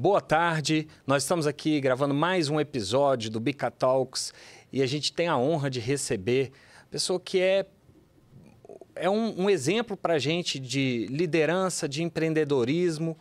boa tarde. Nós estamos aqui gravando mais um episódio do Bica Talks e a gente tem a honra de receber a pessoa que é um exemplo para a gente de liderança, de empreendedorismo.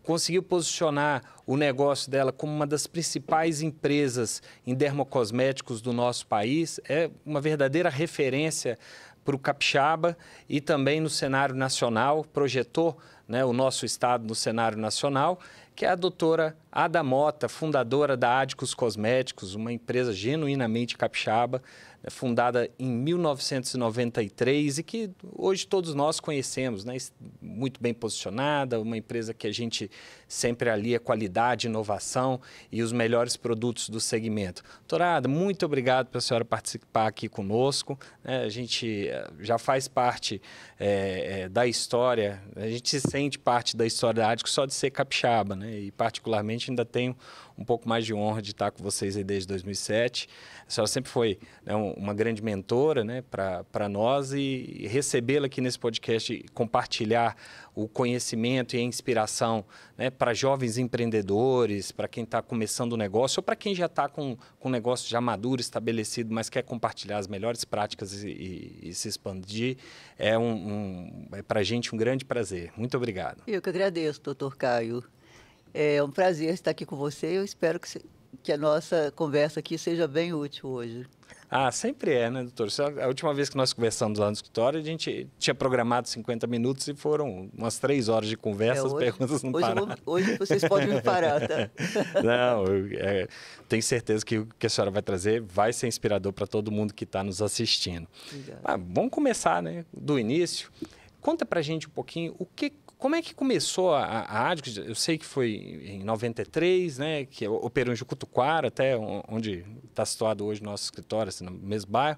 Conseguiu posicionar o negócio dela como uma das principais empresas em dermocosméticos do nosso país. É uma verdadeira referência para o capixaba e também no cenário nacional, projetou, né, o nosso estado no cenário nacional, que é a doutora Ada Mota, fundadora da Adicus Cosméticos, uma empresa genuinamente capixaba, fundada em 1993 e que hoje todos nós conhecemos, né? Muito bem posicionada, uma empresa que a gente sempre alia qualidade, inovação e os melhores produtos do segmento. Doutora Ada, muito obrigado pela senhora participar aqui conosco. A gente já faz parte da história, a gente se sente parte da história da Adicus só de ser capixaba, né? E particularmente ainda tenho um pouco mais de honra de estar com vocês aí desde 2007. A senhora sempre foi, né, uma grande mentora, né, para nós e recebê-la aqui nesse podcast e compartilhar o conhecimento e a inspiração, né, para jovens empreendedores, para quem está começando o negócio ou para quem já está com um negócio já maduro, estabelecido, mas quer compartilhar as melhores práticas e se expandir. É para a gente um grande prazer. Muito obrigado. Eu que agradeço, doutor Caio. É um prazer estar aqui com você. Eu espero que a nossa conversa aqui seja bem útil hoje. Sempre é, né, doutor? A última vez que nós conversamos lá no escritório, a gente tinha programado 50 minutos e foram umas 3 horas de conversa, as perguntas não pararam. Hoje vocês podem me parar, tá? Não, tenho certeza que o que a senhora vai trazer vai ser inspirador para todo mundo que está nos assistindo. Vamos começar, né, do início. Conta para a gente um pouquinho como é que começou a Adicus. Eu sei que foi em 93, né, que operou em Jucutuquara, até onde está situado hoje o nosso escritório, assim, no mesmo bairro,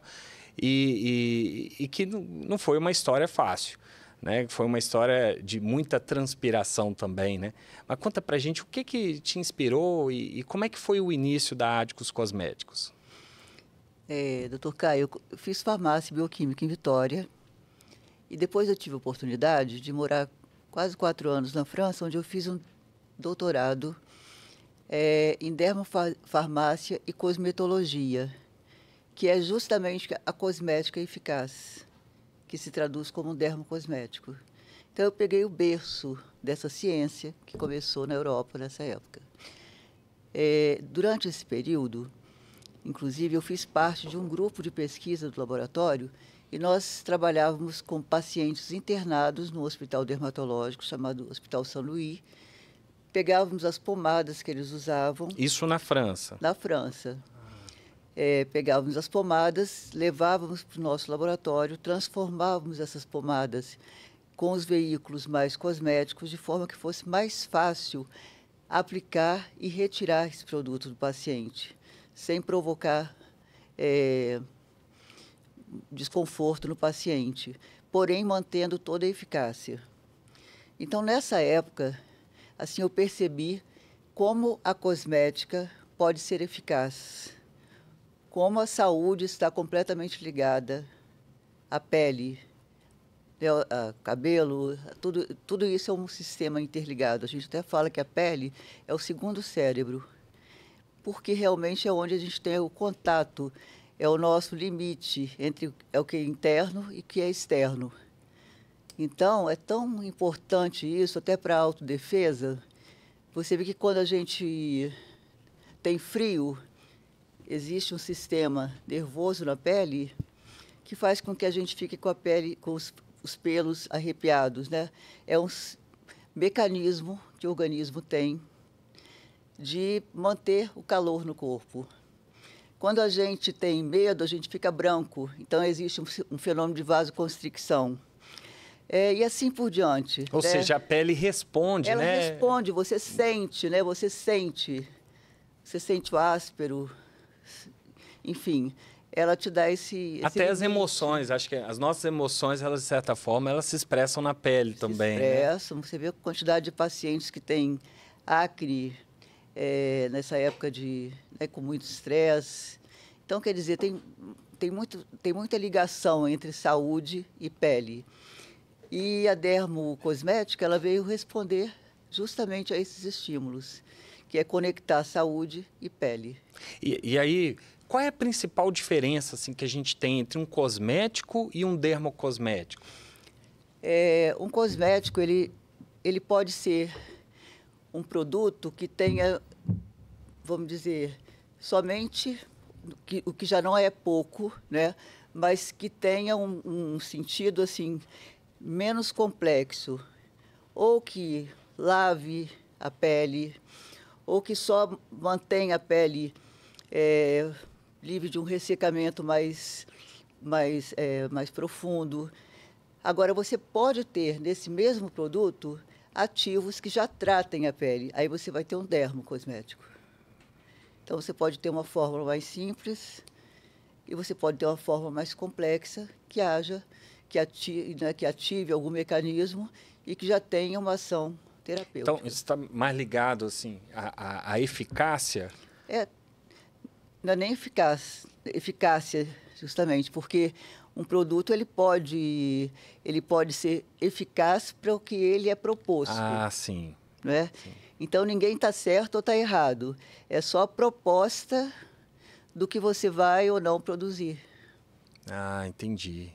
e que não foi uma história fácil, né? Foi uma história de muita transpiração também, né? Mas conta para a gente o que te inspirou e como é que foi o início da Adicus Cosméticos. Doutor Caio, eu fiz farmácia bioquímica em Vitória e depois eu tive a oportunidade de morar quase 4 anos na França, onde eu fiz um doutorado em dermofarmácia e cosmetologia, que é justamente a cosmética eficaz, que se traduz como um dermocosmético. Então, eu peguei o berço dessa ciência, que começou na Europa nessa época. Durante esse período, inclusive, eu fiz parte de um grupo de pesquisa do laboratório e nós trabalhávamos com pacientes internados no hospital dermatológico chamado Hospital São Luís. Pegávamos as pomadas que eles usavam. Isso na França? Na França. Pegávamos as pomadas, levávamos para o nosso laboratório, transformávamos essas pomadas com os veículos mais cosméticos, de forma que fosse mais fácil aplicar e retirar esse produto do paciente, sem provocar desconforto no paciente, porém mantendo toda a eficácia. Então, nessa época, assim, eu percebi como a cosmética pode ser eficaz, como a saúde está completamente ligada à pele, a cabelo, tudo isso é um sistema interligado. A gente até fala que a pele é o segundo cérebro, porque realmente é onde a gente tem o contato, é o nosso limite entre o que é interno e o que é externo. Então, é tão importante isso, até para a autodefesa. Você vê que quando a gente tem frio, existe um sistema nervoso na pele que faz com que a gente fique com a pele, com os pelos arrepiados, né? É um mecanismo que o organismo tem de manter o calor no corpo. Quando a gente tem medo, a gente fica branco. Então, existe um fenômeno de vasoconstricção. E assim por diante. Ou seja, a pele responde, Ela né? Ela responde, você sente, né? Você sente o áspero, enfim. Ela te dá esse Até as emoções, acho que as nossas emoções, elas, de certa forma, elas se expressam na pele também. Se expressam, né? Você vê a quantidade de pacientes que têm acne, nessa época com muito estresse. Então, quer dizer, tem muita ligação entre saúde e pele. E a dermocosmética, ela veio responder justamente a esses estímulos, que é conectar saúde e pele. E aí, qual é a principal diferença assim, que a gente tem entre um cosmético e um dermocosmético? Um cosmético, ele pode ser um produto que tenha, vamos dizer, somente o que já não é pouco, né? Mas que tenha um sentido assim menos complexo, ou que lave a pele, ou que só mantenha a pele livre de um ressecamento mais profundo. Agora, você pode ter nesse mesmo produto ativos que já tratem a pele. Aí você vai ter um dermocosmético. Então, você pode ter uma fórmula mais simples e você pode ter uma fórmula mais complexa que ative algum mecanismo e que já tenha uma ação terapêutica. Então, isso está mais ligado assim, à eficácia? Não é nem eficácia, justamente, porque um produto ele pode ser eficaz para o que ele é proposto. Ah, sim. Não é? Sim. Então, ninguém está certo ou está errado. É só a proposta do que você vai ou não produzir. Ah, entendi.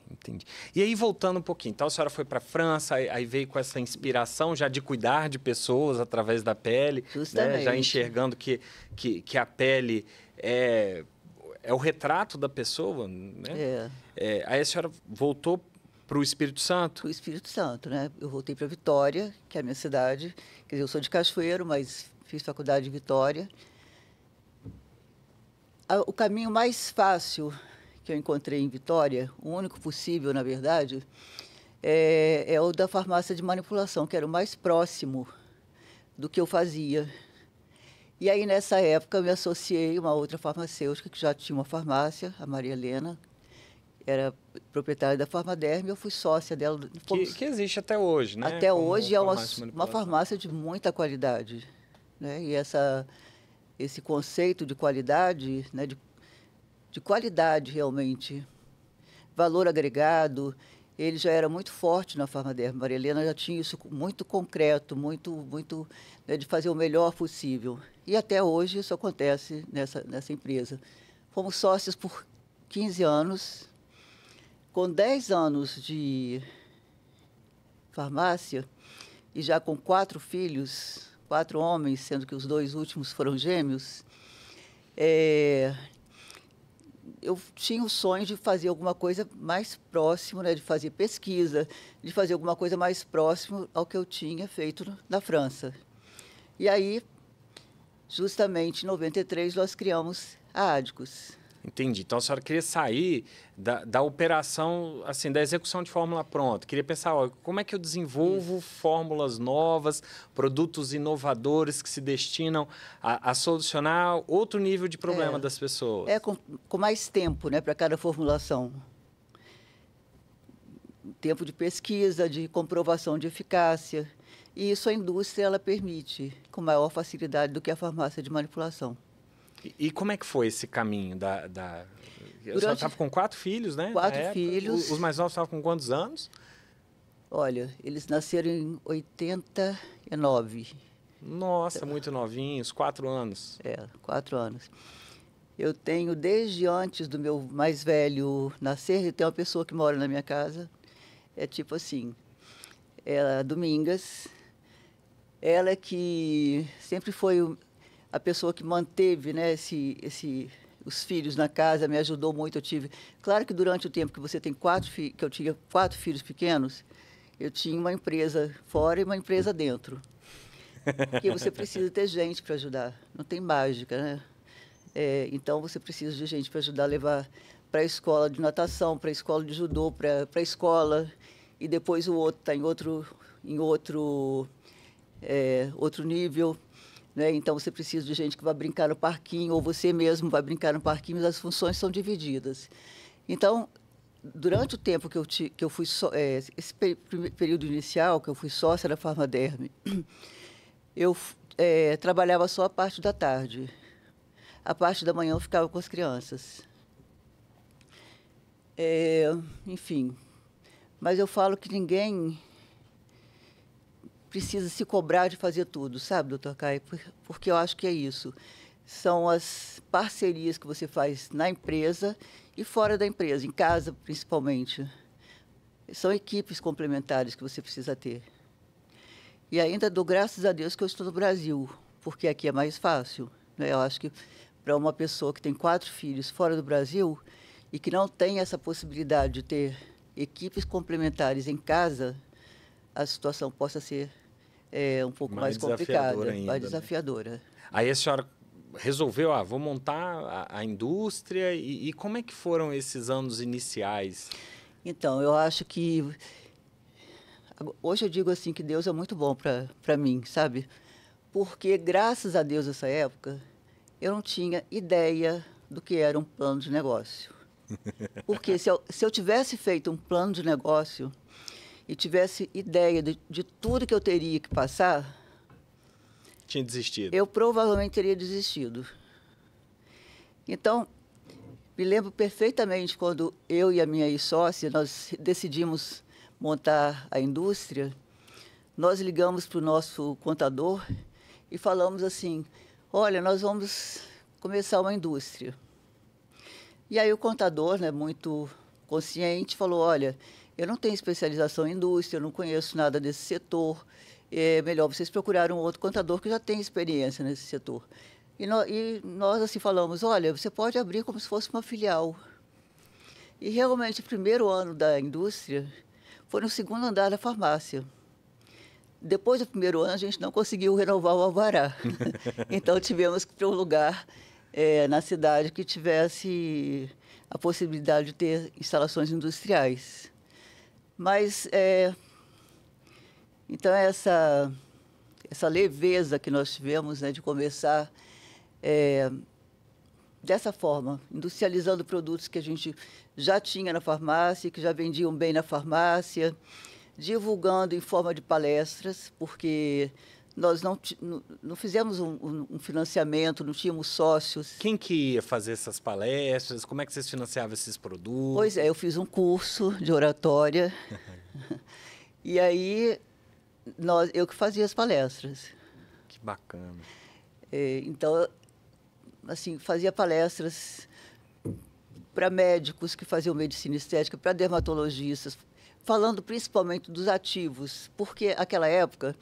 E aí, voltando um pouquinho, então a senhora foi para a França, aí veio com essa inspiração já de cuidar de pessoas através da pele, Justamente. né? Já enxergando que a pele é o retrato da pessoa, né? Aí a senhora voltou para o Espírito Santo? O Espírito Santo, né? Eu voltei para Vitória, que é a minha cidade. Quer dizer, eu sou de Cachoeiro, mas fiz faculdade em Vitória. O caminho mais fácil que eu encontrei em Vitória, o único possível, na verdade, é o da farmácia de manipulação, que era o mais próximo do que eu fazia. E aí, nessa época, eu me associei a uma outra farmacêutica que já tinha uma farmácia, a Maria Helena, era proprietária da Farmaderm, eu fui sócia dela. Que existe até hoje, né? Até Como hoje é farmácia de uma farmácia de muita qualidade. Né? E esse conceito de qualidade, né? de qualidade realmente, valor agregado, ele já era muito forte na Farmaderm. Maria Helena já tinha isso muito concreto, muito né, de fazer o melhor possível. E até hoje isso acontece nessa empresa. Fomos sócios por 15 anos, com 10 anos de farmácia e já com 4 filhos, 4 homens, sendo que os 2 últimos foram gêmeos. Eu tinha o sonho de fazer alguma coisa mais próximo, né, de fazer pesquisa, de fazer alguma coisa mais próximo ao que eu tinha feito na França. E aí, justamente em 93, nós criamos a Adicus. Entendi. Então a senhora queria sair da operação, assim, da execução de fórmula pronta. Queria pensar, ó, como é que eu desenvolvo fórmulas novas, produtos inovadores que se destinam a solucionar outro nível de problema das pessoas. Com mais tempo, né, para cada formulação. Tempo de pesquisa, de comprovação de eficácia. E isso a indústria ela permite com maior facilidade do que a farmácia de manipulação. E como é que foi esse caminho A senhora estava com 4 filhos, né? 4 filhos. Os mais novos estavam com quantos anos? Olha, eles nasceram em 89. Nossa, muito novinhos, 4 anos. 4 anos. Eu tenho, desde antes do meu mais velho nascer, eu tenho uma pessoa que mora na minha casa. É tipo assim, a Domingas, ela que sempre foi a pessoa que manteve, né, os filhos na casa, me ajudou muito. Claro que durante o tempo que você tem que eu tinha 4 filhos pequenos, eu tinha uma empresa fora e uma empresa dentro. Porque você precisa ter gente para ajudar, não tem mágica, né? Então você precisa de gente para ajudar a levar para a escola de natação, para a escola de judô, para a escola, e depois o outro está em outro nível. Né? Então, você precisa de gente que vai brincar no parquinho, ou você mesmo vai brincar no parquinho, mas as funções são divididas. Então, durante o tempo que eu fui esse período inicial, que eu fui sócia da Farmaderm, eu trabalhava só a parte da tarde. A parte da manhã eu ficava com as crianças. Enfim, mas eu falo que ninguém precisa se cobrar de fazer tudo, sabe, doutor Caio? Porque eu acho que é isso. São as parcerias que você faz na empresa e fora da empresa, em casa principalmente. São equipes complementares que você precisa ter. E ainda dou graças a Deus que eu estou no Brasil, porque aqui é mais fácil, né? Eu acho que para uma pessoa que tem 4 filhos fora do Brasil e que não tem essa possibilidade de ter equipes complementares em casa, a situação possa ser um pouco mais complicada, ainda, mais desafiadora. Né? Aí a senhora resolveu, vou montar a indústria, e como é que foram esses anos iniciais? Então, eu acho que hoje eu digo assim que Deus é muito bom para mim, sabe? Porque graças a Deus nessa época eu não tinha ideia do que era um plano de negócio. Porque se eu tivesse feito um plano de negócio e tivesse ideia de tudo que eu teria que passar, tinha desistido. Eu provavelmente teria desistido. Então, me lembro perfeitamente quando eu e a minha ex-sócia, nós decidimos montar a indústria, nós ligamos para o nosso contador e falamos assim, olha, nós vamos começar uma indústria. E aí o contador, né, muito consciente, falou, olha, eu não tenho especialização em indústria, eu não conheço nada desse setor, é melhor vocês procurarem um outro contador que já tem experiência nesse setor. E nós assim falamos, olha, você pode abrir como se fosse uma filial. E realmente o primeiro ano da indústria foi no segundo andar da farmácia. Depois do primeiro ano a gente não conseguiu renovar o alvará. Então tivemos que ir para um lugar na cidade que tivesse a possibilidade de ter instalações industriais. Mas então, essa leveza que nós tivemos, né, de começar dessa forma, industrializando produtos que a gente já tinha na farmácia, que já vendiam bem na farmácia, divulgando em forma de palestras, porque nós não fizemos um financiamento, não tínhamos sócios. Quem que ia fazer essas palestras? Como é que vocês financiavam esses produtos? Pois é, eu fiz um curso de oratória, e aí eu que fazia as palestras. Que bacana. Então, assim, fazia palestras para médicos que faziam medicina estética, para dermatologistas, falando principalmente dos ativos, porque naquela época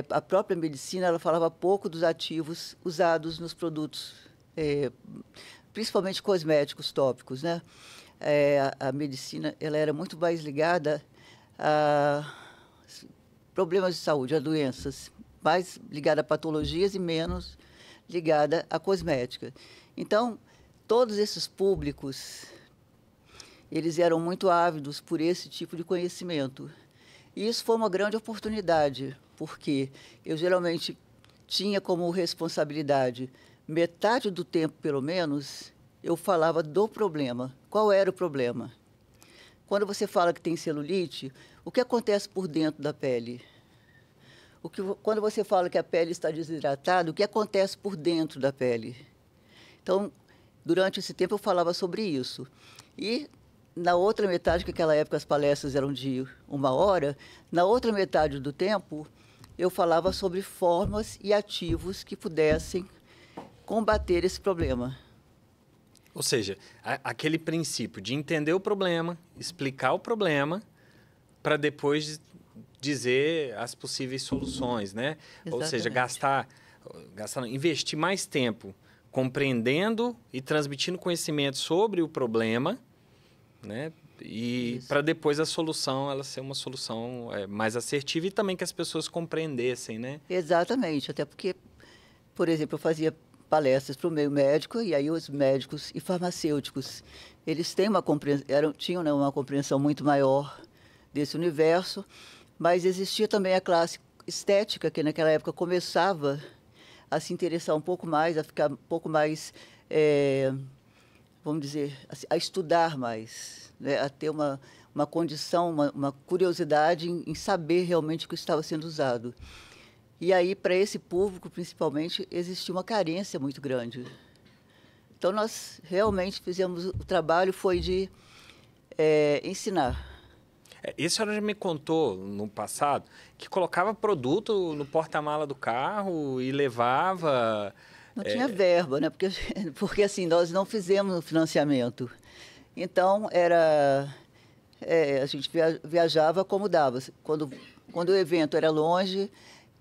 a própria medicina ela falava pouco dos ativos usados nos produtos, principalmente cosméticos tópicos, né? A medicina ela era muito mais ligada a problemas de saúde, a doenças, mais ligada a patologias e menos ligada à cosmética. Então, todos esses públicos, eles eram muito ávidos por esse tipo de conhecimento. E isso foi uma grande oportunidade, porque eu geralmente tinha como responsabilidade, metade do tempo, pelo menos, eu falava do problema. Qual era o problema? Quando você fala que tem celulite, o que acontece por dentro da pele? Quando você fala que a pele está desidratada, o que acontece por dentro da pele? Então, durante esse tempo eu falava sobre isso. E na outra metade, que naquela época as palestras eram de 1 hora, na outra metade do tempo eu falava sobre formas e ativos que pudessem combater esse problema. Ou seja, aquele princípio de entender o problema, explicar o problema, para depois dizer as possíveis soluções, né? Exatamente. Ou seja, investir mais tempo compreendendo e transmitindo conhecimento sobre o problema, né? E para depois a solução ela ser uma solução mais assertiva e também que as pessoas compreendessem, né? Exatamente, até porque, por exemplo, eu fazia palestras para o meio médico e aí os médicos e farmacêuticos, eles têm tinham, né, uma compreensão muito maior desse universo, mas existia também a classe estética, que naquela época começava a se interessar um pouco mais, a ficar um pouco mais, vamos dizer, a estudar mais, né? A ter uma condição, uma curiosidade em saber realmente o que estava sendo usado. E aí, para esse público, principalmente, existia uma carência muito grande. Então, nós realmente fizemos, o trabalho foi de ensinar. E a senhora já me contou no passado que colocava produto no porta-mala do carro e levava... Não tinha verba, né? Porque assim, nós não fizemos o financiamento. Então, a gente viajava como dava. Quando o evento era longe,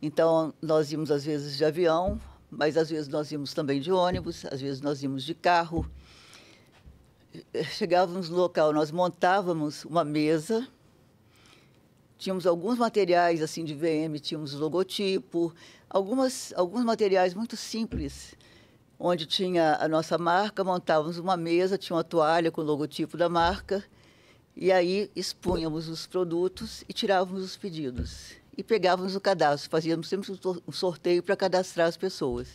então nós íamos às vezes de avião, mas às vezes nós íamos também de ônibus, às vezes nós íamos de carro. Chegávamos no local, nós montávamos uma mesa, tínhamos alguns materiais assim de VM, tínhamos o logotipo, alguns materiais muito simples, onde tinha a nossa marca, montávamos uma mesa, tinha uma toalha com o logotipo da marca, e aí expunhamos os produtos e tirávamos os pedidos. E pegávamos o cadastro, fazíamos sempre um sorteio para cadastrar as pessoas.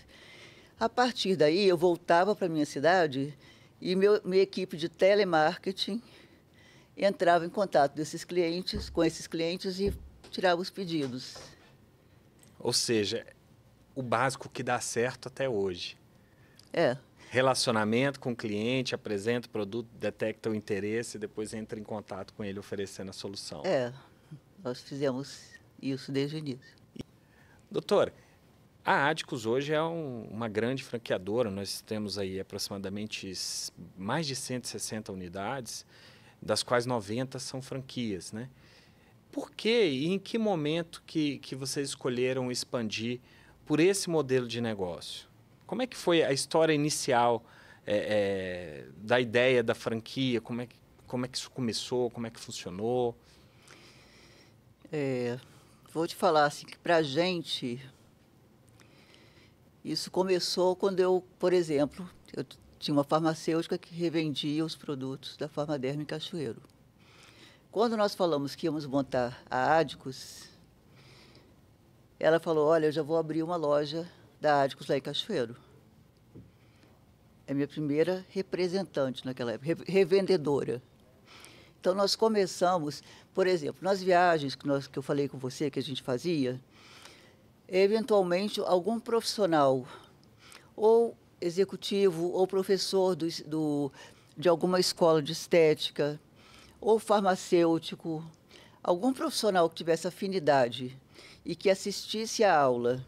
A partir daí, eu voltava para a minha cidade e minha equipe de telemarketing entrava em contato com esses clientes e tirava os pedidos. Ou seja, o básico que dá certo até hoje. Relacionamento com o cliente, apresenta o produto, detecta o interesse, depois entra em contato com ele oferecendo a solução. Nós fizemos isso desde o início. Doutor, a Adicus hoje é uma grande franqueadora. Nós temos aí aproximadamente mais de 160 unidades, das quais 90 são franquias, né? Por quê e em que momento que vocês escolheram expandir por esse modelo de negócio? Como é que foi a história inicial da ideia da franquia? Como é que isso começou? Como é que funcionou? Vou te falar assim, que para a gente, isso começou quando por exemplo, eu tinha uma farmacêutica que revendia os produtos da Farmaderm em Cachoeiro. Quando nós falamos que íamos montar a Adicus, ela falou, olha, eu já vou abrir uma loja da Adicus lá em Cachoeiro. É minha primeira representante naquela época, revendedora. Então, nós começamos, por exemplo, nas viagens que eu falei com você, que a gente fazia, eventualmente, algum profissional, ou executivo, ou professor de alguma escola de estética, ou farmacêutico, algum profissional que tivesse afinidade e que assistisse à aula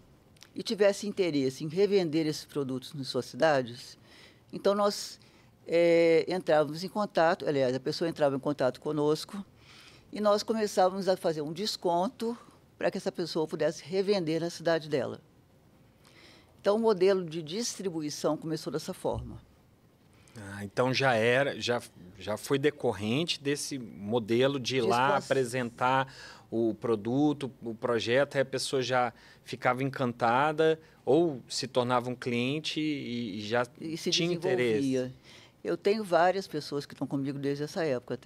e tivesse interesse em revender esses produtos nas suas cidades, então nós entrávamos em contato, aliás, a pessoa entrava em contato conosco e nós começávamos a fazer um desconto para que essa pessoa pudesse revender na cidade dela. Então, o modelo de distribuição começou dessa forma. Então já foi decorrente desse modelo de ir lá apresentar o produto, o projeto, aí a pessoa já ficava encantada ou se tornava um cliente e já tinha interesse. Eu tenho várias pessoas que estão comigo desde essa época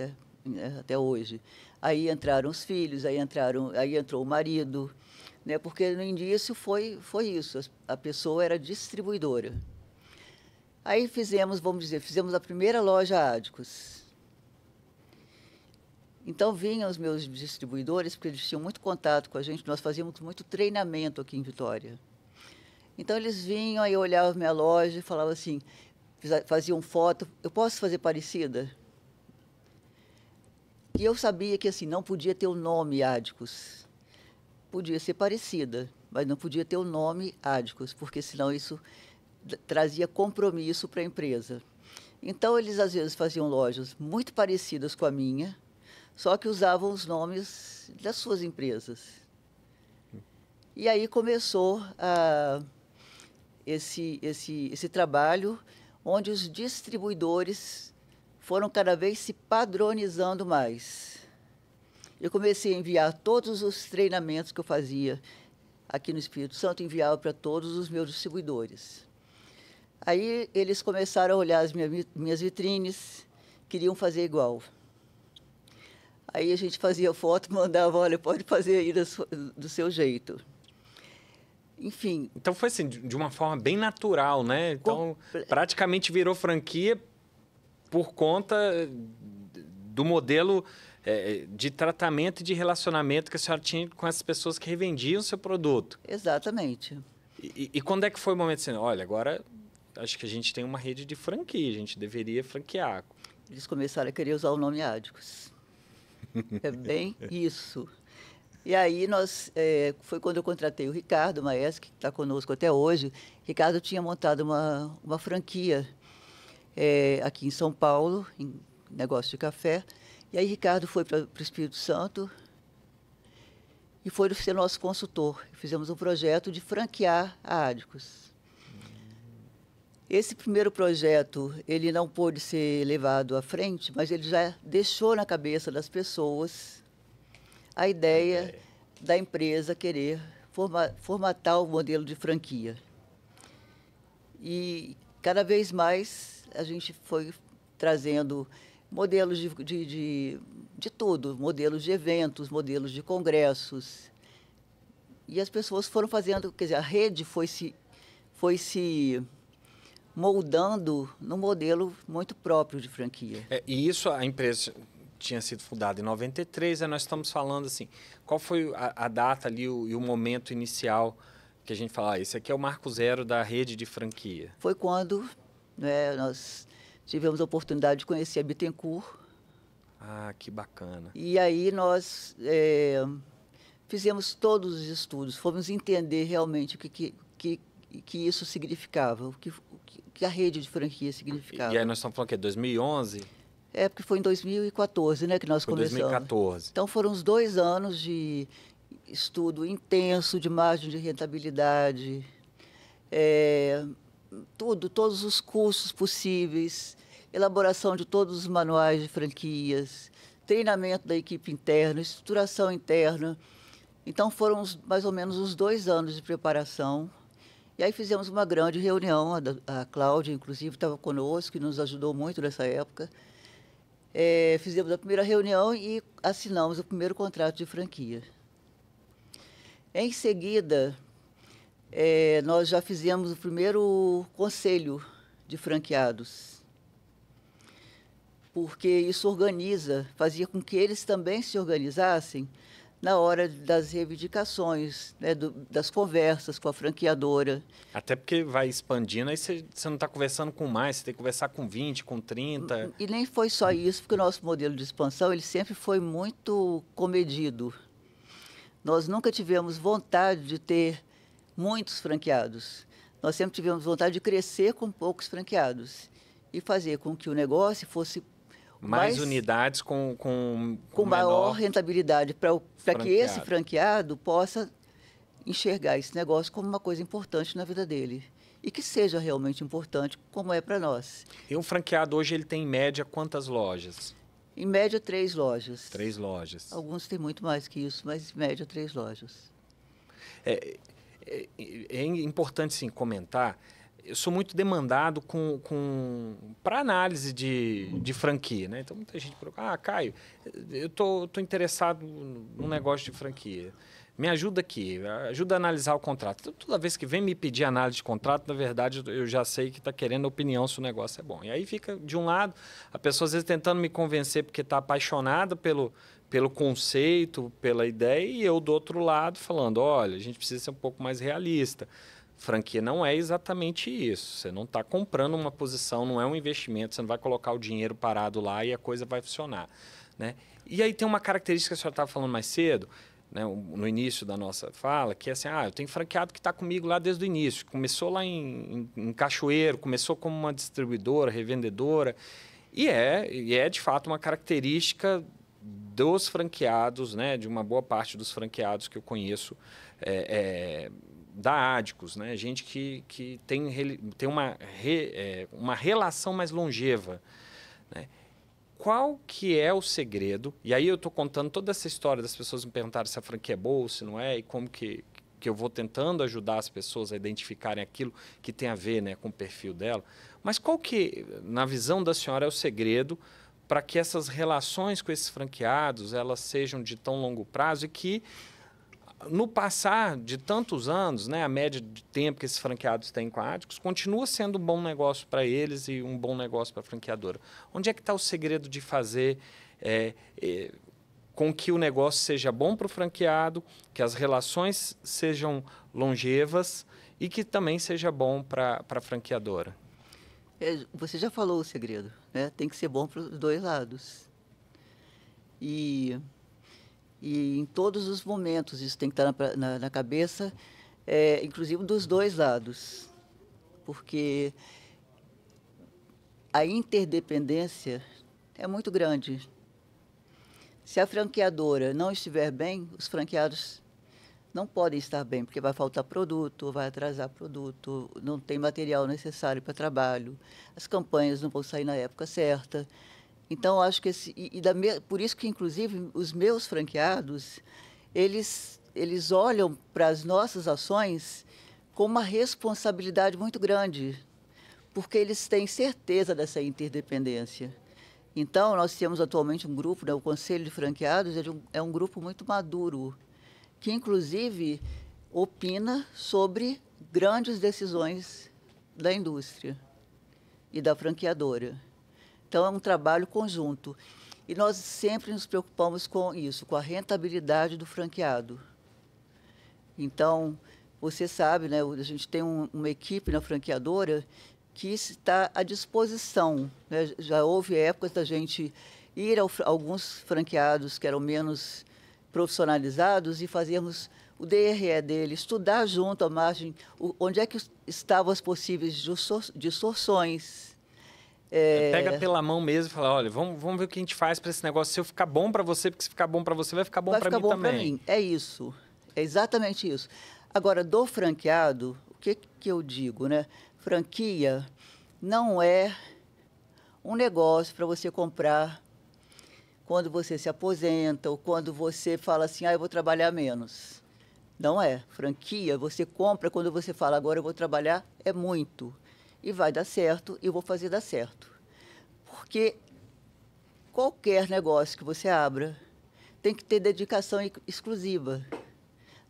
até hoje. Aí entraram os filhos, aí entrou o marido, né? Porque no início foi isso, a pessoa era distribuidora. Aí fizemos a primeira loja Adicus. Então vinham os meus distribuidores, porque eles tinham muito contato com a gente, nós fazíamos muito treinamento aqui em Vitória. Então eles vinham, aí eu olhava minha loja e falava assim, faziam foto, eu posso fazer parecida? E eu sabia que assim, não podia ter o nome Adicus. Podia ser parecida, mas não podia ter o nome Adicus, porque senão isso trazia compromisso para a empresa. Então, eles às vezes faziam lojas muito parecidas com a minha, só que usavam os nomes das suas empresas. E aí começou esse trabalho, onde os distribuidores foram cada vez se padronizando mais. Eu comecei a enviar todos os treinamentos que eu fazia aqui no Espírito Santo, enviava para todos os meus distribuidores. Aí eles começaram a olhar as minhas vitrines, queriam fazer igual. Aí a gente fazia foto, mandava, olha, pode fazer aí do seu jeito. Enfim. Então foi assim, de uma forma bem natural, né? Então praticamente virou franquia por conta do modelo de tratamento e de relacionamento que a senhora tinha com as pessoas que revendiam o seu produto. Exatamente. E quando é que foi o momento assim, olha, agora acho que a gente tem uma rede de franquia, a gente deveria franquear. Eles começaram a querer usar o nome Adicus. É bem isso. E aí foi quando eu contratei o Ricardo Maes, que está conosco até hoje. Ricardo tinha montado uma franquia aqui em São Paulo, em negócio de café. E aí Ricardo foi para o Espírito Santo e foi ser nosso consultor. Fizemos um projeto de franquear a Adicos. Esse primeiro projeto, ele não pôde ser levado à frente, mas ele já deixou na cabeça das pessoas a ideia da empresa querer formatar o modelo de franquia. E cada vez mais a gente foi trazendo modelos de tudo, modelos de eventos, modelos de congressos. E as pessoas foram fazendo, quer dizer, a rede foi se moldando num modelo muito próprio de franquia. E isso, a empresa tinha sido fundada em 93, nós estamos falando assim, qual foi a data ali e o momento inicial que a gente fala, esse aqui é o marco zero da rede de franquia? Foi quando, né, nós tivemos a oportunidade de conhecer a Bittencourt. Ah, que bacana. E aí nós fizemos todos os estudos, fomos entender realmente o que isso significava, o que a rede de franquia significava. E aí nós estamos falando o quê? 2011? Porque foi em 2014, né, que nós começamos. 2014. Então foram uns 2 anos de estudo intenso, de margem de rentabilidade, todos os cursos possíveis, elaboração de todos os manuais de franquias, treinamento da equipe interna, estruturação interna. Então foram mais ou menos uns 2 anos de preparação. E aí fizemos uma grande reunião, a Cláudia, inclusive, estava conosco e nos ajudou muito nessa época. Fizemos a primeira reunião e assinamos o primeiro contrato de franquia. Em seguida, nós já fizemos o primeiro conselho de franqueados, porque isso fazia com que eles também se organizassem na hora das reivindicações, né, das conversas com a franqueadora. Até porque vai expandindo, aí você não está conversando com mais, você tem que conversar com 20, com 30. E nem foi só isso, porque o nosso modelo de expansão ele sempre foi muito comedido. Nós nunca tivemos vontade de ter muitos franqueados. Nós sempre tivemos vontade de crescer com poucos franqueados e fazer com que o negócio fosse mais unidades com maior rentabilidade, para que esse franqueado possa enxergar esse negócio como uma coisa importante na vida dele e que seja realmente importante, como é para nós. E um franqueado hoje ele tem em média quantas lojas? Em média 3 lojas. 3 lojas. Alguns têm muito mais que isso, mas em média 3 lojas. É importante sim comentar. Eu sou muito demandado para análise de franquia, né? Então, muita gente pergunta, Caio, eu tô interessado num negócio de franquia. Me ajuda aqui, ajuda a analisar o contrato. Então, toda vez que vem me pedir análise de contrato, na verdade, eu já sei que está querendo opinião se o negócio é bom. E aí fica, de um lado, a pessoa às vezes tentando me convencer porque está apaixonada pelo conceito, pela ideia, e eu, do outro lado, falando, olha, a gente precisa ser um pouco mais realista. Franquia não é exatamente isso. Você não está comprando uma posição, não é um investimento, você não vai colocar o dinheiro parado lá e a coisa vai funcionar, né? E aí tem uma característica que a senhora estava falando mais cedo, né, no início da nossa fala, que é assim, eu tenho franqueado que está comigo lá desde o início. Começou lá em Cachoeiro, começou como uma distribuidora, revendedora, e é de fato uma característica dos franqueados, né, de uma boa parte dos franqueados que eu conheço, da Adicos, né? Gente que tem uma relação mais longeva, né? Qual que é o segredo? E aí eu estou contando toda essa história das pessoas me perguntarem se a franquia é boa ou se não é, e como que eu vou tentando ajudar as pessoas a identificarem aquilo que tem a ver, né, com o perfil dela. Mas qual que, na visão da senhora, é o segredo para que essas relações com esses franqueados elas sejam de tão longo prazo e que no passar de tantos anos, né, a média de tempo que esses franqueados têm com a Adicos, continua sendo um bom negócio para eles e um bom negócio para a franqueadora. Onde é que está o segredo de fazer com que o negócio seja bom para o franqueado, que as relações sejam longevas e que também seja bom para a franqueadora? Você já falou o segredo, né? Tem que ser bom para os dois lados. E, e em todos os momentos isso tem que estar na cabeça, inclusive dos dois lados, porque a interdependência é muito grande. Se a franqueadora não estiver bem, os franqueados não podem estar bem, porque vai faltar produto, vai atrasar produto, não tem material necessário para trabalho, as campanhas não vão sair na época certa. Então, acho que por isso que, inclusive, os meus franqueados, eles olham para as nossas ações com uma responsabilidade muito grande, porque eles têm certeza dessa interdependência. Então, nós temos atualmente um grupo, né, o Conselho de Franqueados, é um grupo muito maduro, que, inclusive, opina sobre grandes decisões da indústria e da franqueadora. Então, é um trabalho conjunto. E nós sempre nos preocupamos com isso, com a rentabilidade do franqueado. Então, você sabe, né, a gente tem uma equipe na franqueadora que está à disposição, né? Já houve épocas da gente ir a alguns franqueados que eram menos profissionalizados e fazermos o DRE dele, estudar junto à margem onde é que estavam as possíveis distorções. Pega pela mão mesmo e fala, olha, vamos ver o que a gente faz para esse negócio. Se eu ficar bom para você, porque se ficar bom para você, vai ficar bom para mim também. Vai ficar bom para mim, é isso. É exatamente isso. Agora, do franqueado, o que eu digo, né? Franquia não é um negócio para você comprar quando você se aposenta ou quando você fala assim, eu vou trabalhar menos. Não é. Franquia, você compra quando você fala, agora eu vou trabalhar muito. E vai dar certo, e eu vou fazer dar certo. Porque qualquer negócio que você abra tem que ter dedicação exclusiva.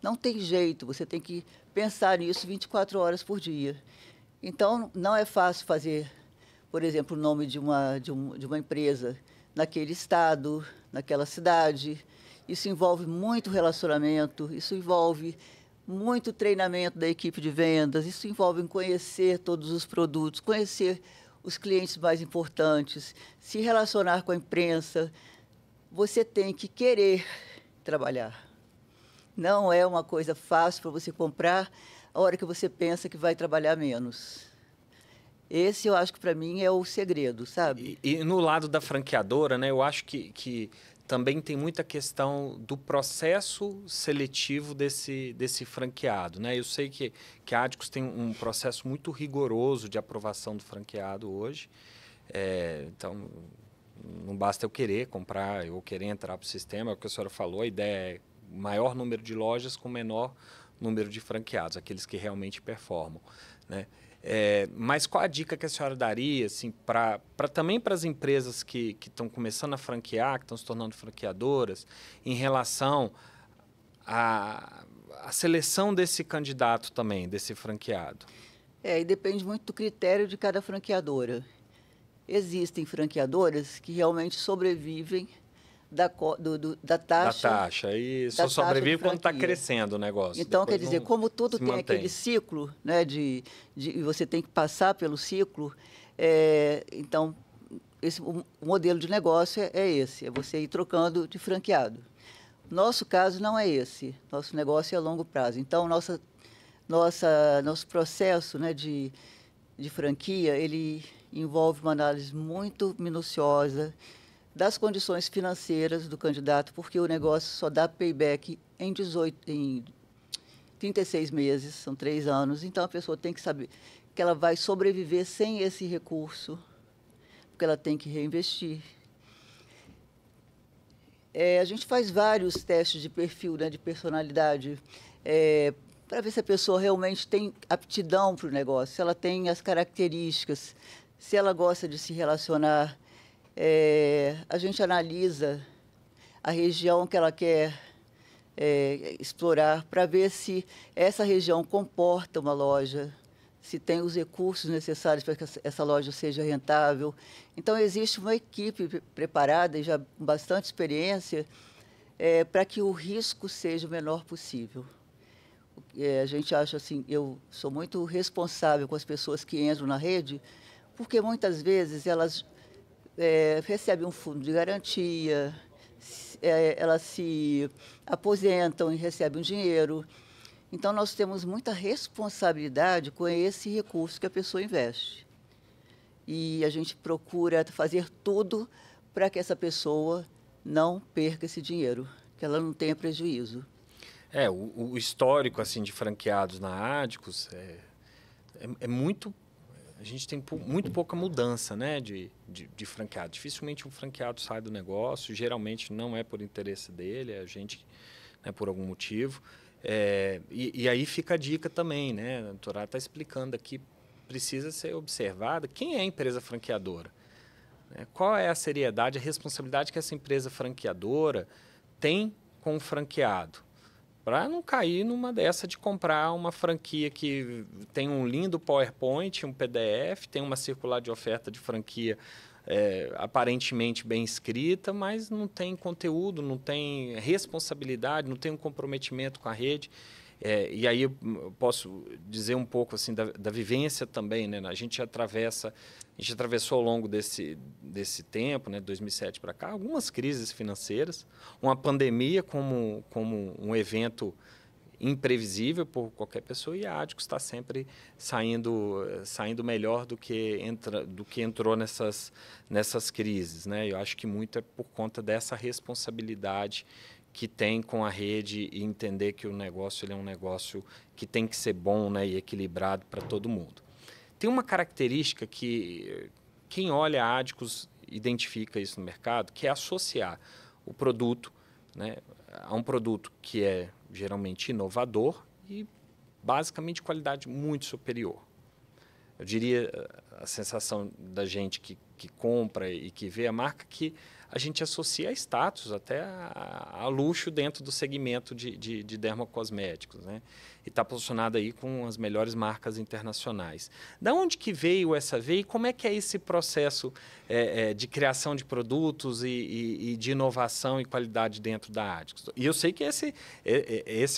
Não tem jeito, você tem que pensar nisso 24 horas por dia. Então, não é fácil fazer, por exemplo, o nome de uma empresa naquele estado, naquela cidade. Isso envolve muito relacionamento, isso envolve muito treinamento da equipe de vendas, isso envolve conhecer todos os produtos, conhecer os clientes mais importantes, se relacionar com a imprensa. Você tem que querer trabalhar. Não é uma coisa fácil para você comprar a hora que você pensa que vai trabalhar menos. Esse, eu acho que, para mim, é o segredo, sabe? E no lado da franqueadora, né, eu acho que também tem muita questão do processo seletivo desse franqueado, né? Eu sei que a Adicus tem um processo muito rigoroso de aprovação do franqueado hoje. Então, não basta eu querer comprar, eu querer entrar para o sistema. É o que a senhora falou, a ideia é maior número de lojas com menor número de franqueados, aqueles que realmente performam, né? Mas qual a dica que a senhora daria assim, também para as empresas que estão começando a franquear, que estão se tornando franqueadoras, em relação à seleção desse candidato também, desse franqueado? E depende muito do critério de cada franqueadora. Existem franqueadoras que realmente sobrevivem da taxa. Da taxa. E só sobrevive quando está crescendo o negócio. Então, depois quer dizer, como tudo tem aquele ciclo, né, você tem que passar pelo ciclo, então, o modelo de negócio é esse, é você ir trocando de franqueado. Nosso caso não é esse, nosso negócio é a longo prazo. Então, nosso processo, né, de franquia, ele envolve uma análise muito minuciosa das condições financeiras do candidato, porque o negócio só dá payback em 36 meses, são 3 anos. Então, a pessoa tem que saber que ela vai sobreviver sem esse recurso, porque ela tem que reinvestir. A gente faz vários testes de perfil, né, de personalidade, para ver se a pessoa realmente tem aptidão para o negócio, se ela tem as características, se ela gosta de se relacionar. A gente analisa a região que ela quer explorar para ver se essa região comporta uma loja, se tem os recursos necessários para que essa loja seja rentável. Então, existe uma equipe preparada e já com bastante experiência para que o risco seja o menor possível. A gente acha assim, eu sou muito responsável com as pessoas que entram na rede, porque muitas vezes elas recebe um fundo de garantia, elas se aposentam e recebem um dinheiro. Então, nós temos muita responsabilidade com esse recurso que a pessoa investe. E a gente procura fazer tudo para que essa pessoa não perca esse dinheiro, que ela não tenha prejuízo. O histórico assim de franqueados na Adicus é muito... A gente tem muito pouca mudança, né, de franqueado. Dificilmente um franqueado sai do negócio, geralmente não é por interesse dele, é a gente, né, por algum motivo. E aí fica a dica também, né? A doutora está explicando aqui, precisa ser observada quem é a empresa franqueadora. Né? Qual é a seriedade, a responsabilidade que essa empresa franqueadora tem com o franqueado? Para não cair numa dessa de comprar uma franquia que tem um lindo PowerPoint, um PDF, tem uma circular de oferta de franquia aparentemente bem escrita, mas não tem conteúdo, não tem responsabilidade, não tem um comprometimento com a rede. E aí eu posso dizer um pouco assim da vivência também, né? A gente atravessou ao longo desse tempo, né, 2007 para cá, algumas crises financeiras, uma pandemia como um evento imprevisível por qualquer pessoa, e a Adicus está sempre saindo melhor do que entrou nessas crises, né? Eu acho que muito é por conta dessa responsabilidade que tem com a rede e entender que o negócio ele é um negócio que tem que ser bom, né, e equilibrado para todo mundo. Tem uma característica que quem olha a Adicus identifica isso no mercado, que é associar o produto, né, a um produto que é geralmente inovador e basicamente de qualidade muito superior. Eu diria a sensação da gente que compra e que vê a marca, que a gente associa a status, até a luxo dentro do segmento de dermocosméticos, né? E está posicionado aí com as melhores marcas internacionais. Da onde que veio essa veia e como é que é esse processo de criação de produtos e de inovação e qualidade dentro da Adicus? E eu sei que esse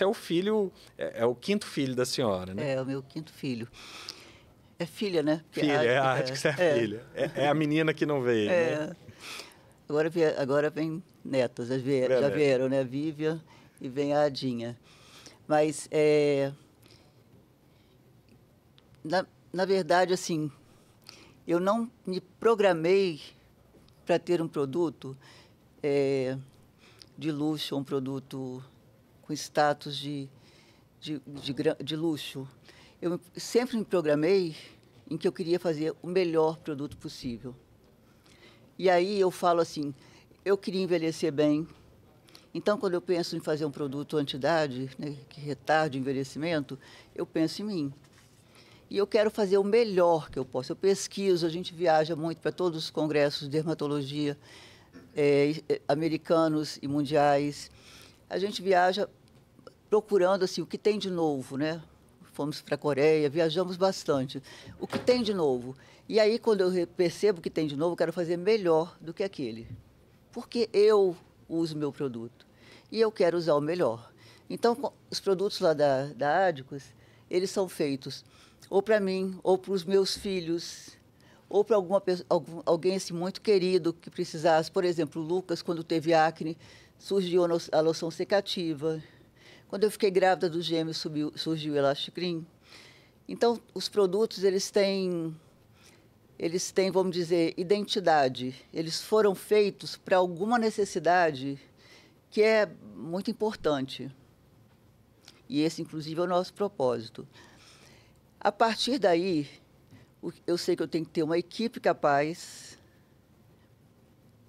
é o filho, é o quinto filho da senhora, né? É o meu quinto filho. É filha, né? Filha, a Adicus é filha. É a menina que não veio, né? Agora vem netas, já vieram, né? Vivian e vem a Adinha. Mas, na verdade, assim, eu não me programei para ter um produto de luxo, um produto com status de luxo. Eu sempre me programei em que eu queria fazer o melhor produto possível. E aí eu falo assim, eu queria envelhecer bem. Então, quando eu penso em fazer um produto anti-idade, né, que retarde o envelhecimento, eu penso em mim. E eu quero fazer o melhor que eu posso. Eu pesquiso, a gente viaja muito para todos os congressos de dermatologia, americanos e mundiais. A gente viaja procurando assim, o que tem de novo, né? Fomos para a Coreia, viajamos bastante. O que tem de novo? E aí, quando eu percebo que tem de novo, eu quero fazer melhor do que aquele. Porque eu uso meu produto. E eu quero usar o melhor. Então, os produtos lá da Adicus, eles são feitos ou para mim, ou para os meus filhos, ou para alguém assim, muito querido que precisasse. Por exemplo, o Lucas, quando teve acne, surgiu a loção secativa. Quando eu fiquei grávida dos gêmeos, surgiu o Elasticrim. Então, os produtos, eles têm, vamos dizer, identidade. Eles foram feitos para alguma necessidade que é muito importante. E esse, inclusive, é o nosso propósito. A partir daí, eu sei que eu tenho que ter uma equipe capaz,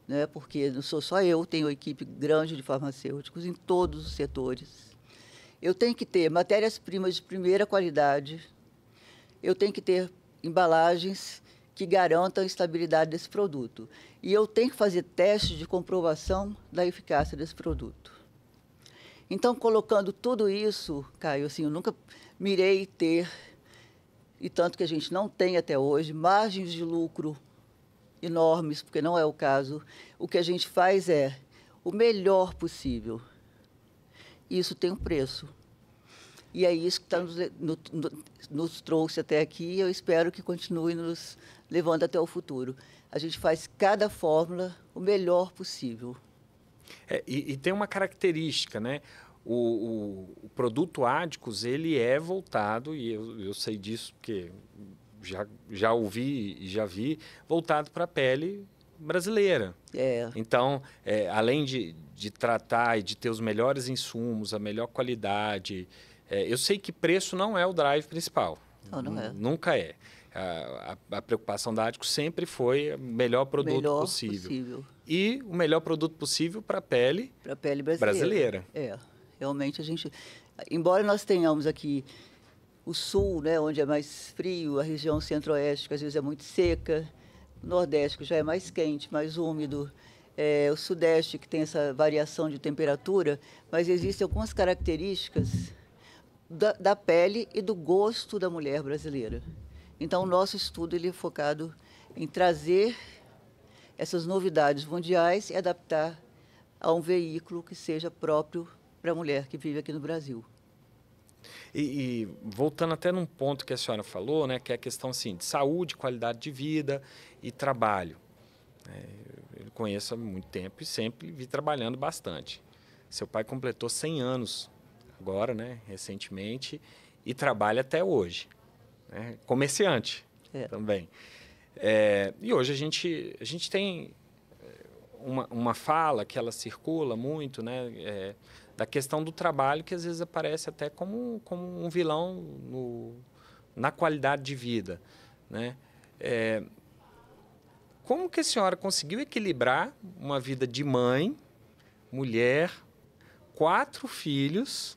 né, porque não sou só eu, tenho uma equipe grande de farmacêuticos em todos os setores. Eu tenho que ter matérias-primas de primeira qualidade, eu tenho que ter embalagens que garantam a estabilidade desse produto. E eu tenho que fazer testes de comprovação da eficácia desse produto. Então, colocando tudo isso, Caio, assim, eu nunca mirei ter, e tanto que a gente não tem até hoje, margens de lucro enormes, porque não é o caso. O que a gente faz é o melhor possível. Isso tem um preço. E é isso que nos trouxe até aqui e eu espero que continue nos levando até o futuro. A gente faz cada fórmula o melhor possível. E tem uma característica, né? O produto Ádicos, ele é voltado, e eu sei disso porque já ouvi e já vi, voltado para a pele brasileira. Então, além de tratar e de ter os melhores insumos, a melhor qualidade, eu sei que preço não é o drive principal. Não é. Nunca é. A preocupação da Ádicos sempre foi o melhor produto possível. E o melhor produto possível para a pele brasileira. Realmente a gente... Embora nós tenhamos aqui o sul, né, onde é mais frio, a região centro-oeste, que às vezes é muito seca, o nordeste, que já é mais quente, mais úmido, o sudeste, que tem essa variação de temperatura, mas existem algumas características da pele e do gosto da mulher brasileira. Então, o nosso estudo ele é focado em trazer essas novidades mundiais e adaptar a um veículo que seja próprio para a mulher que vive aqui no Brasil. E voltando até num ponto que a senhora falou, né, que é a questão assim, de saúde, qualidade de vida e trabalho. Eu conheço há muito tempo e sempre vi trabalhando bastante. Seu pai completou 100 anos agora, né, recentemente, e trabalha até hoje. Né, comerciante também. E hoje a gente tem uma fala que ela circula muito, né, da questão do trabalho, que às vezes aparece até como um vilão na qualidade de vida. Né? Como que a senhora conseguiu equilibrar uma vida de mãe, mulher, 4 filhos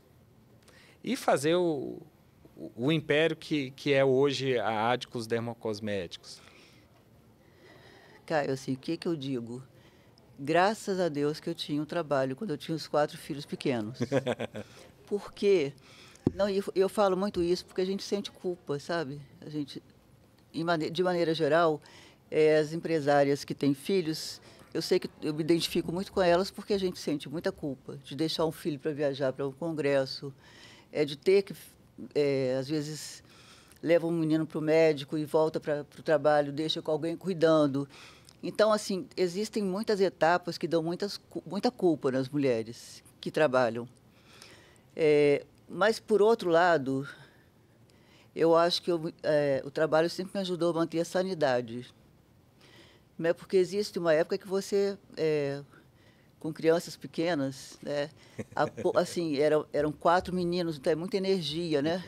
e fazer o império que é hoje a Ádicos Dermocosméticos? Caio, assim, o que eu digo? Graças a Deus que eu tinha um trabalho quando eu tinha os 4 filhos pequenos. Porque, eu falo muito isso porque a gente sente culpa, sabe? A gente, de maneira geral, as empresárias que têm filhos, eu sei que eu me identifico muito com elas porque a gente sente muita culpa de deixar um filho para viajar para um congresso, de ter que, às vezes, leva um menino para o médico e volta para o trabalho, deixa com alguém cuidando. Então, assim, existem muitas etapas que dão muita culpa nas mulheres que trabalham. Mas, por outro lado, eu acho que o trabalho sempre me ajudou a manter a sanidade. Né? Porque existe uma época que você, com crianças pequenas, né? Assim, eram 4 meninos, então é muita energia, né?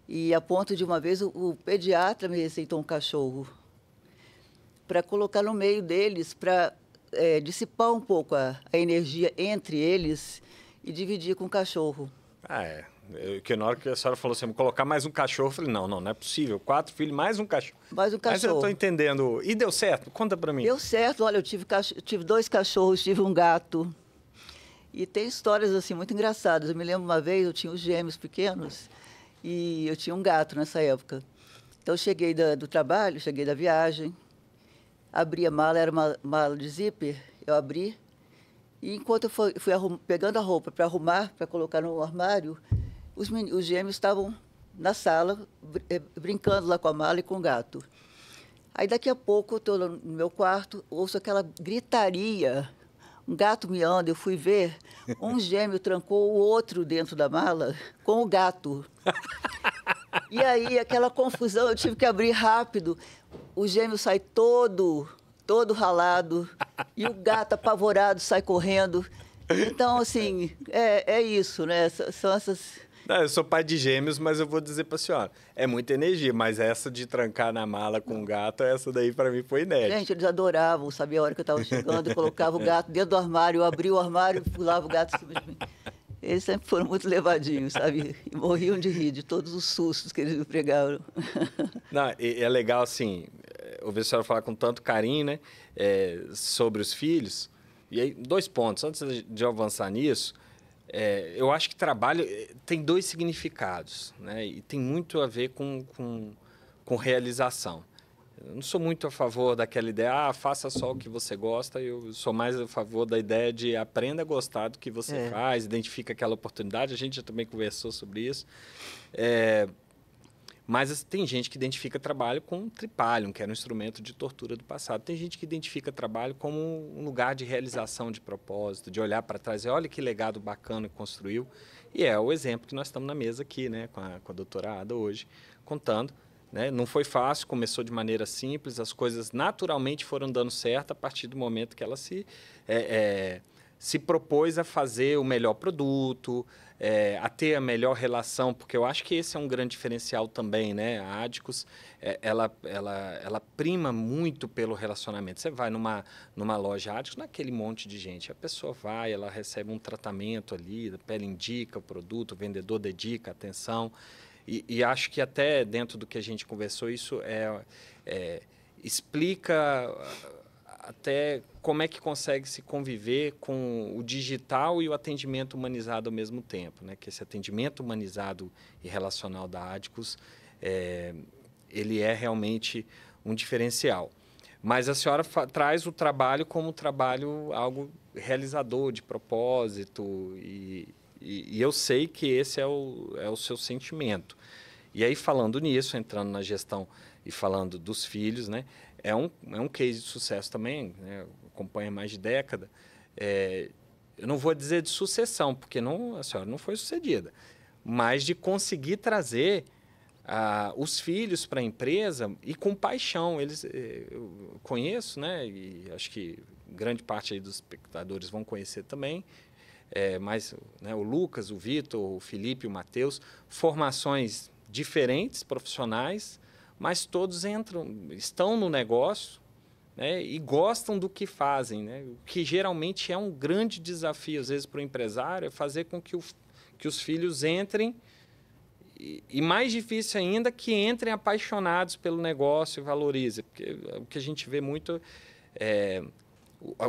E a ponto de uma vez o pediatra me receitou um cachorro para colocar no meio deles, para dissipar um pouco a energia entre eles e dividir com o cachorro. Que na hora que a senhora falou assim, colocar mais um cachorro, eu falei, não é possível. 4 filhos, mais um cachorro. Mais um cachorro. Mas eu estou entendendo. E deu certo? Conta para mim. Deu certo. Olha, eu tive 2 cachorros, tive um gato. E tem histórias assim muito engraçadas. Eu me lembro uma vez, eu tinha os gêmeos pequenos e eu tinha um gato nessa época. Então, eu cheguei do trabalho, cheguei da viagem, abri a mala, era uma mala de zíper, eu abri, e enquanto eu fui pegando a roupa para arrumar, para colocar no armário, os gêmeos estavam na sala, brincando lá com a mala e com o gato. Aí, daqui a pouco, eu estou no meu quarto, ouço aquela gritaria, um gato miando, eu fui ver, um gêmeo trancou o outro dentro da mala com o gato. E aí, aquela confusão, eu tive que abrir rápido. O gêmeo sai todo ralado e o gato apavorado sai correndo. Então, assim, é isso, né? São essas... Não, eu sou pai de gêmeos, mas eu vou dizer para a senhora, é muita energia, mas essa de trancar na mala com o gato, essa daí para mim foi inédita. Gente, eles adoravam, sabia a hora que eu estava chegando, eu colocava o gato dentro do armário, eu abria o armário e pulava o gato em cima de mim. Eles sempre foram muito levadinhos, sabe? E morriam de rir de todos os sustos que eles me pregaram. Não, é legal, assim, ouvir a senhora falar com tanto carinho, né, sobre os filhos. E aí, 2 pontos. Antes de eu avançar nisso, eu acho que trabalho tem 2 significados, né? E tem muito a ver com realização. Eu não sou muito a favor daquela ideia, faça só o que você gosta. Eu sou mais a favor da ideia de aprenda a gostar do que você faz, identifica aquela oportunidade. A gente já também conversou sobre isso. Mas tem gente que identifica trabalho com tripalium, que era um instrumento de tortura do passado. Tem gente que identifica trabalho como um lugar de realização de propósito, de olhar para trás e olha que legado bacana que construiu. E é o exemplo que nós estamos na mesa aqui, né, com a doutora Ada hoje, contando. Né? Não foi fácil, começou de maneira simples, as coisas naturalmente foram dando certo a partir do momento que ela se propôs a fazer o melhor produto, a ter a melhor relação, porque eu acho que esse é um grande diferencial também, né? A Adicus, ela prima muito pelo relacionamento. Você vai numa loja Adicus, naquele monte de gente, a pessoa vai, ela recebe um tratamento ali, a pele indica o produto, o vendedor dedica atenção, e acho que até dentro do que a gente conversou, isso explica até como é que consegue se conviver com o digital e o atendimento humanizado ao mesmo tempo, né? Que esse atendimento humanizado e relacional da Adicus, ele é realmente um diferencial. Mas a senhora traz o trabalho como trabalho, algo realizador, de propósito, e eu sei que esse é o seu sentimento. E aí, falando nisso, entrando na gestão e falando dos filhos, né? É um case de sucesso também, né? Acompanha mais de década. Eu não vou dizer de sucessão, porque a senhora não foi sucedida, mas de conseguir trazer os filhos para a empresa e com paixão. Eu conheço, né? E acho que grande parte aí dos espectadores vão conhecer também, mas né, o Lucas, o Vitor, o Felipe, o Matheus, formações diferentes, profissionais, mas todos estão no negócio, né, e gostam do que fazem, né? O que geralmente é um grande desafio, às vezes, para o empresário, é fazer com que os filhos entrem, e mais difícil ainda, que entrem apaixonados pelo negócio e valorizem. Porque o que a gente vê muito é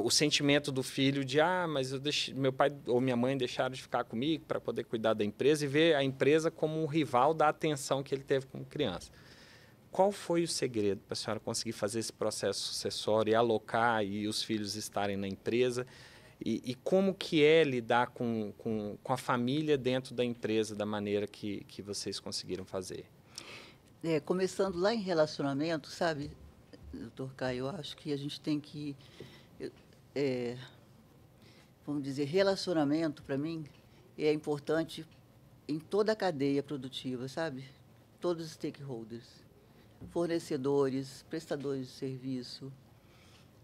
o sentimento do filho de mas meu pai ou minha mãe deixaram de ficar comigo para poder cuidar da empresa, e ver a empresa como um rival da atenção que ele teve como criança. Qual foi o segredo para a senhora conseguir fazer esse processo sucessório e alocar e os filhos estarem na empresa? E como que é lidar com a família dentro da empresa da maneira que vocês conseguiram fazer? Começando lá em relacionamento, sabe, doutor Caio, eu acho que a gente tem que, vamos dizer, relacionamento, para mim, é importante em toda a cadeia produtiva, sabe? Todos os stakeholders. Fornecedores, prestadores de serviço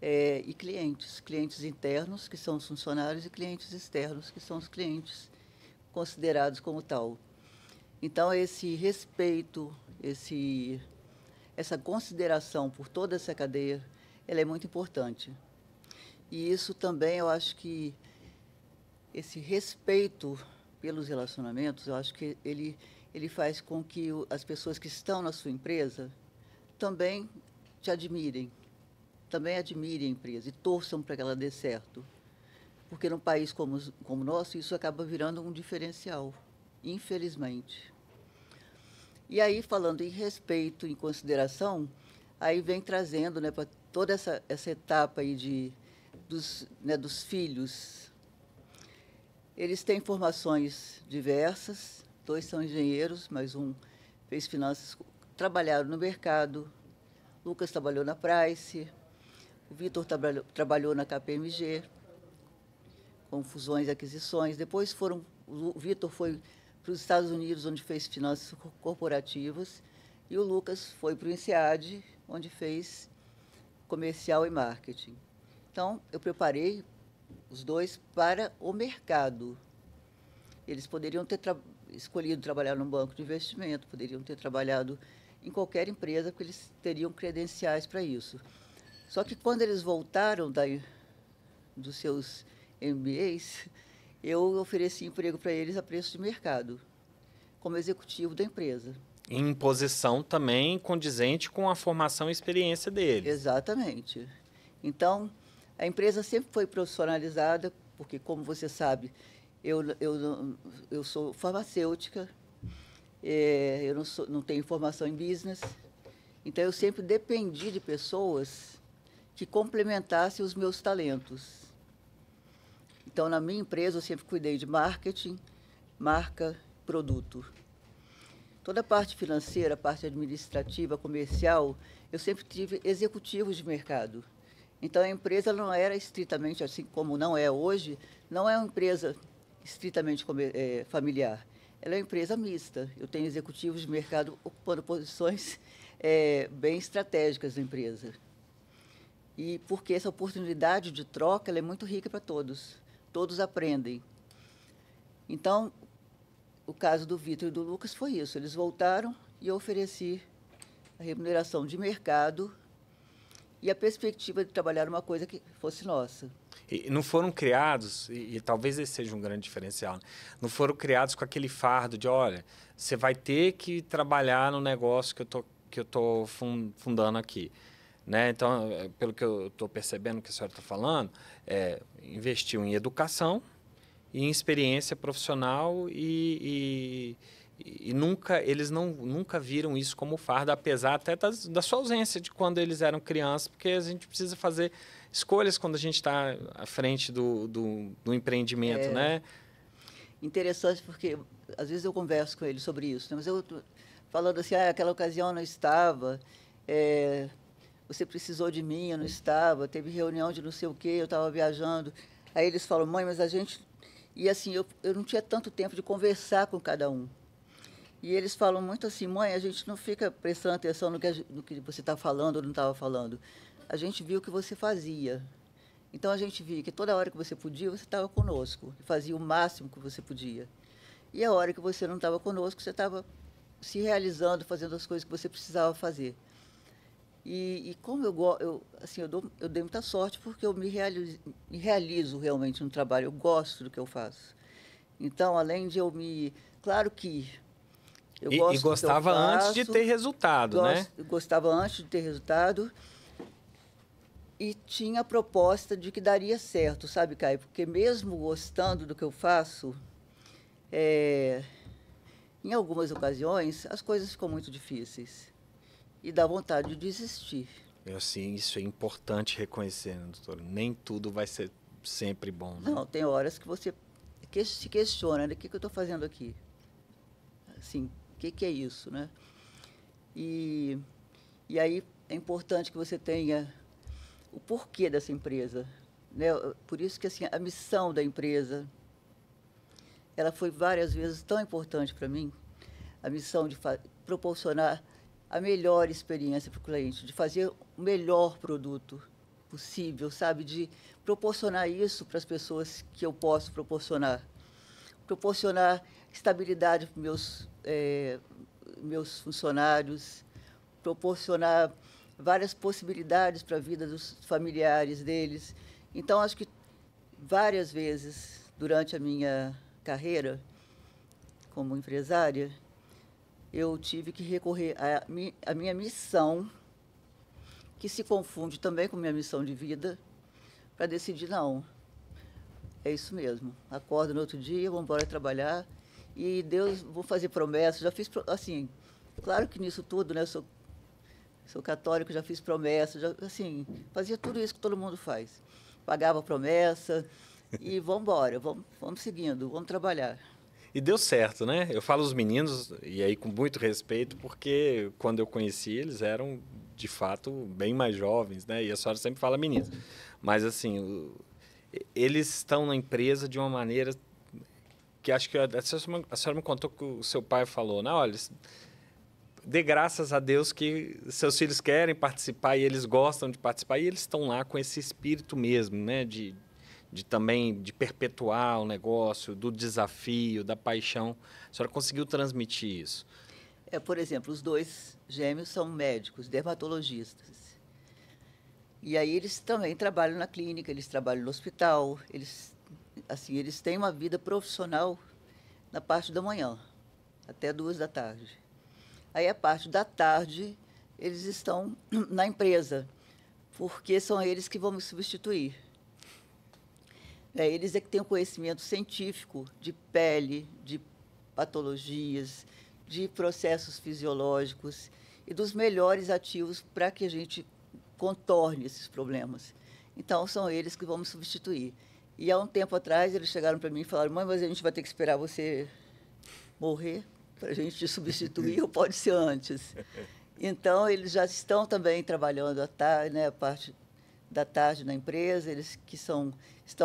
e clientes internos, que são os funcionários, e clientes externos, que são os clientes considerados como tal. Então, esse respeito, essa consideração por toda essa cadeia, ela é muito importante. E isso também, eu acho que esse respeito pelos relacionamentos, eu acho que ele faz com que as pessoas que estão na sua empresa também te admirem, também admirem a empresa e torçam para que ela dê certo. Porque num país como o nosso, isso acaba virando um diferencial, infelizmente. E aí, falando em respeito, em consideração, aí vem trazendo, né, para toda essa etapa aí dos filhos. Eles têm formações diversas, 2 são engenheiros, mas um fez finanças, trabalharam no mercado. Lucas trabalhou na Price, o Vitor trabalhou na KPMG, com fusões e aquisições. Depois o Vitor foi para os Estados Unidos, onde fez finanças corporativas, e o Lucas foi para o INSEAD, onde fez comercial e marketing. Então, eu preparei os 2 para o mercado. Eles poderiam ter escolhido trabalhar num banco de investimento, poderiam ter trabalhado em qualquer empresa, porque eles teriam credenciais para isso. Só que quando eles voltaram dos seus MBAs, eu ofereci emprego para eles a preço de mercado, como executivo da empresa. Em posição também condizente com a formação e experiência deles. Exatamente. Então, a empresa sempre foi profissionalizada, porque, como você sabe, eu sou farmacêutica, eu não tenho formação em business, então eu sempre dependi de pessoas que complementassem os meus talentos. Então, na minha empresa, eu sempre cuidei de marketing, marca, produto. Toda a parte financeira, a parte administrativa, comercial, eu sempre tive executivos de mercado. Então, a empresa não era estritamente, assim como não é hoje, não é uma empresa estritamente familiar. Ela é uma empresa mista. Eu tenho executivos de mercado ocupando posições bem estratégicas da empresa. E porque essa oportunidade de troca ela é muito rica para todos. Todos aprendem. Então, o caso do Vitor e do Lucas foi isso. Eles voltaram e eu ofereci a remuneração de mercado e a perspectiva de trabalhar uma coisa que fosse nossa. E não foram criados, e talvez esse seja um grande diferencial, né? Não foram criados com aquele fardo de, olha, você vai ter que trabalhar no negócio que eu tô fundando aqui. Né? Então, pelo que eu estou percebendo que a senhora está falando, investiu em educação, em experiência profissional e eles nunca viram isso como fardo, apesar até da sua ausência de quando eles eram crianças, porque a gente precisa fazer escolhas quando a gente está à frente do empreendimento, né? Interessante, porque às vezes eu converso com eles sobre isso, né? Mas eu falando assim, aquela ocasião eu não estava, você precisou de mim, eu não estava, teve reunião de não sei o quê, eu estava viajando. Aí eles falam, mãe, mas a gente... E assim, eu não tinha tanto tempo de conversar com cada um. E eles falam muito assim, mãe, a gente não fica prestando atenção no que você está falando ou não estava falando. A gente viu o que você fazia. Então, a gente via que toda hora que você podia, você estava conosco. E fazia o máximo que você podia. E a hora que você não estava conosco, você estava se realizando, fazendo as coisas que você precisava fazer. E como eu dei muita sorte, porque eu me realizo realmente no trabalho. Eu gosto do que eu faço. Então, além de eu me... Claro que eu gosto E gostava do que eu faço, antes de ter resultado, né? Gostava antes de ter resultado. E tinha a proposta de que daria certo, sabe, Caio? Porque mesmo gostando do que eu faço, em algumas ocasiões, as coisas ficam muito difíceis. E dá vontade de desistir. Assim, isso é importante reconhecer, né, doutora? Nem tudo vai ser sempre bom, né? Não, tem horas que você se questiona, né? O que eu estou fazendo aqui? Assim, o que é isso, né? E aí é importante que você tenha o porquê dessa empresa, né? Por isso que assim, a missão da empresa, ela foi várias vezes tão importante para mim, a missão de proporcionar a melhor experiência para o cliente, de fazer o melhor produto possível, sabe? De proporcionar isso para as pessoas que eu posso proporcionar. Proporcionar estabilidade para meus funcionários, proporcionar várias possibilidades para a vida dos familiares deles. Então, acho que várias vezes durante a minha carreira como empresária, eu tive que recorrer à minha missão, que se confunde também com minha missão de vida, para decidir, não, é isso mesmo. Acordo no outro dia, vou embora trabalhar, e Deus, vou fazer promessas. Já fiz, assim, claro que nisso tudo, né, sou católico, já fiz promessas, assim, fazia tudo isso que todo mundo faz. Pagava promessa e vamos embora, vamos seguindo, vamos trabalhar. E deu certo, né? Eu falo os meninos, e aí com muito respeito, porque quando eu conheci eles eram, de fato, bem mais jovens, né? E a senhora sempre fala meninos. Mas, assim, eles estão na empresa de uma maneira que acho que a senhora me contou que o seu pai falou, né? Olha, dê graças a Deus que seus filhos querem participar e eles gostam de participar e eles estão lá com esse espírito mesmo, né? De perpetuar o negócio, do desafio, da paixão. A senhora conseguiu transmitir isso? Por exemplo, os dois gêmeos são médicos, dermatologistas. E aí eles também trabalham na clínica, eles trabalham no hospital, eles têm uma vida profissional na parte da manhã, até 2 da tarde. Aí, a parte da tarde, eles estão na empresa, porque são eles que vão me substituir. Eles é que têm o conhecimento científico de pele, de patologias, de processos fisiológicos e dos melhores ativos para que a gente contorne esses problemas. Então, são eles que vão me substituir. E há um tempo atrás, eles chegaram para mim e falaram, mãe, mas a gente vai ter que esperar você morrer para a gente substituir ou pode ser antes. Então, eles já estão também trabalhando à tarde, né, a parte da tarde na empresa, eles que estão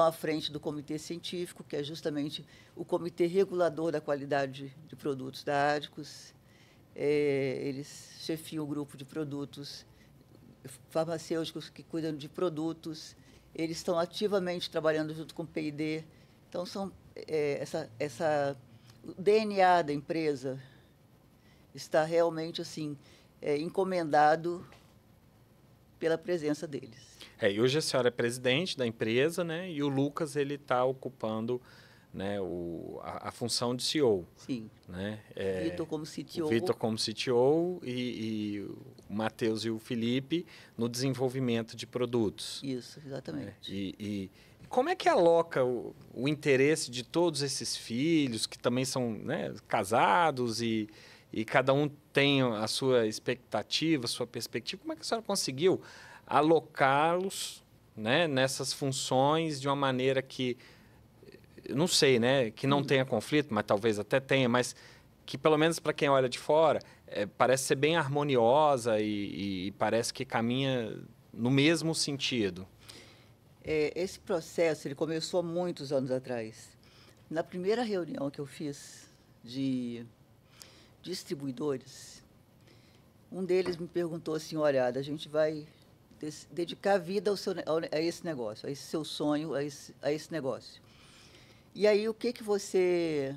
à frente do comitê científico, que é justamente o comitê regulador da qualidade de produtos da Adicus. Eles chefiam o grupo de produtos farmacêuticos que cuidam de produtos, eles estão ativamente trabalhando junto com o P&D. Então, o DNA da empresa está realmente assim encomendado pela presença deles. E hoje a senhora é presidente da empresa, né? E o Lucas ele está ocupando, né, a função de CEO. Sim. Né? Vitor como CTO. O Vitor como CTO e o Matheus e o Felipe no desenvolvimento de produtos. Isso, exatamente. E como é que aloca o interesse de todos esses filhos, que também são, né, casados e cada um tem a sua expectativa, a sua perspectiva? Como é que a senhora conseguiu alocá-los, né, nessas funções de uma maneira que, não sei, né, que não tenha conflito, mas talvez até tenha, mas que pelo menos para quem olha de fora, parece ser bem harmoniosa e parece que caminha no mesmo sentido? Esse processo ele começou há muitos anos atrás. Na primeira reunião que eu fiz de distribuidores, um deles me perguntou assim, olha, a gente vai dedicar vida a esse negócio, a esse seu sonho, a esse negócio. E aí, o que você...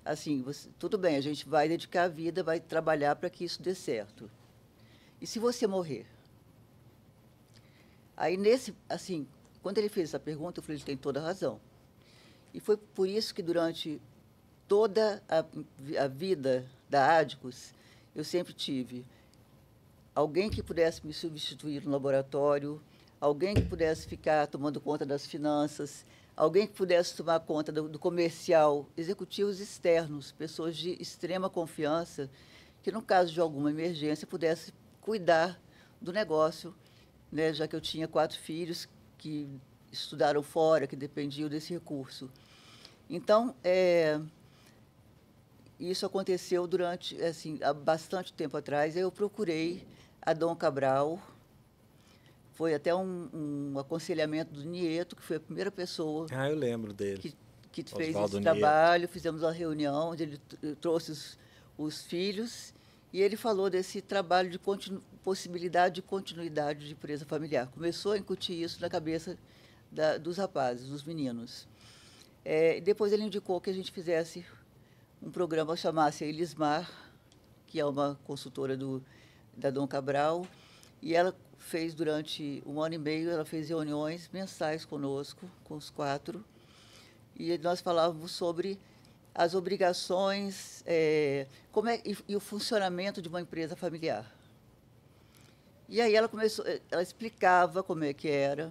Assim, tudo bem, a gente vai dedicar a vida, vai trabalhar para que isso dê certo. E se você morrer? Aí, quando ele fez essa pergunta, eu falei, ele tem toda a razão. E foi por isso que, durante toda a vida da Adicus, eu sempre tive alguém que pudesse me substituir no laboratório, alguém que pudesse ficar tomando conta das finanças, alguém que pudesse tomar conta do comercial, executivos externos, pessoas de extrema confiança, que, no caso de alguma emergência, pudesse cuidar do negócio, né, já que eu tinha 4 filhos que estudaram fora, que dependiam desse recurso. Então, isso aconteceu há bastante tempo atrás. Eu procurei a Dom Cabral, foi até um aconselhamento do Nieto, que foi a primeira pessoa... eu lembro dele. Que fez Oswaldo esse trabalho, fizemos uma reunião, onde ele trouxe os filhos, e ele falou desse trabalho de possibilidade de continuidade de empresa familiar. Começou a incutir isso na cabeça dos rapazes, dos meninos. Depois ele indicou que a gente fizesse um programa, chamasse a Elismar, que é uma consultora da Dom Cabral, e ela fez, durante 1 ano e meio, ela fez reuniões mensais conosco, com os 4, e nós falávamos sobre as obrigações e o funcionamento de uma empresa familiar. E aí ela explicava como é que era,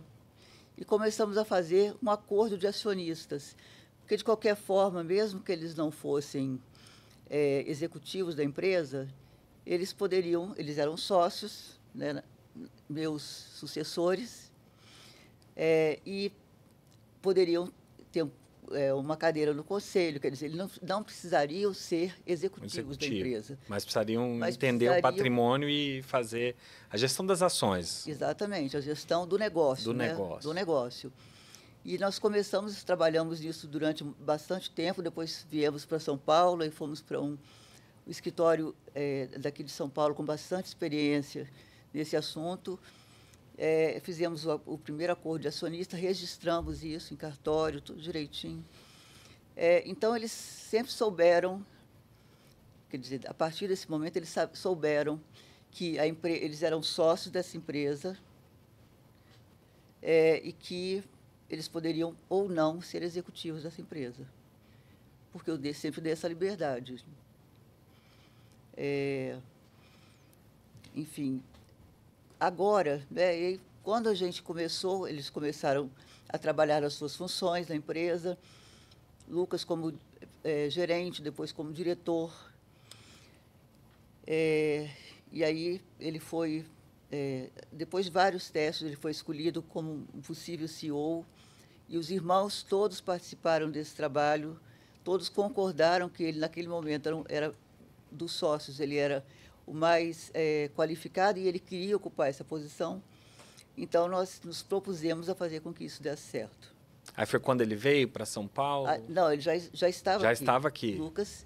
e começamos a fazer um acordo de acionistas, porque, de qualquer forma, mesmo que eles não fossem executivos da empresa, eles eram sócios, né, meus sucessores, e poderiam ter uma cadeira no conselho, quer dizer, eles não precisariam ser executivos da empresa. Mas precisariam entender o patrimônio e fazer a gestão das ações. Exatamente, a gestão do negócio. Do negócio. E nós trabalhamos nisso durante bastante tempo, depois viemos para São Paulo e fomos para um escritório daqui de São Paulo com bastante experiência nesse assunto. Fizemos o primeiro acordo de acionista, registramos isso em cartório, tudo direitinho. Então, eles sempre souberam, quer dizer, a partir desse momento, eles souberam que eles eram sócios dessa empresa e que eles poderiam ou não ser executivos dessa empresa, porque eu sempre dei essa liberdade. Enfim, agora, né, quando a gente começou, eles começaram a trabalhar as suas funções na empresa, Lucas como gerente, depois como diretor, e aí ele foi, depois de vários testes, ele foi escolhido como um possível CEO, e os irmãos todos participaram desse trabalho todos concordaram que ele, naquele momento, era dos sócios, ele era o mais qualificado e ele queria ocupar essa posição. Então, nós nos propusemos a fazer com que isso desse certo. Aí foi quando ele veio para São Paulo? Não, ele já estava já aqui. Estava aqui. Lucas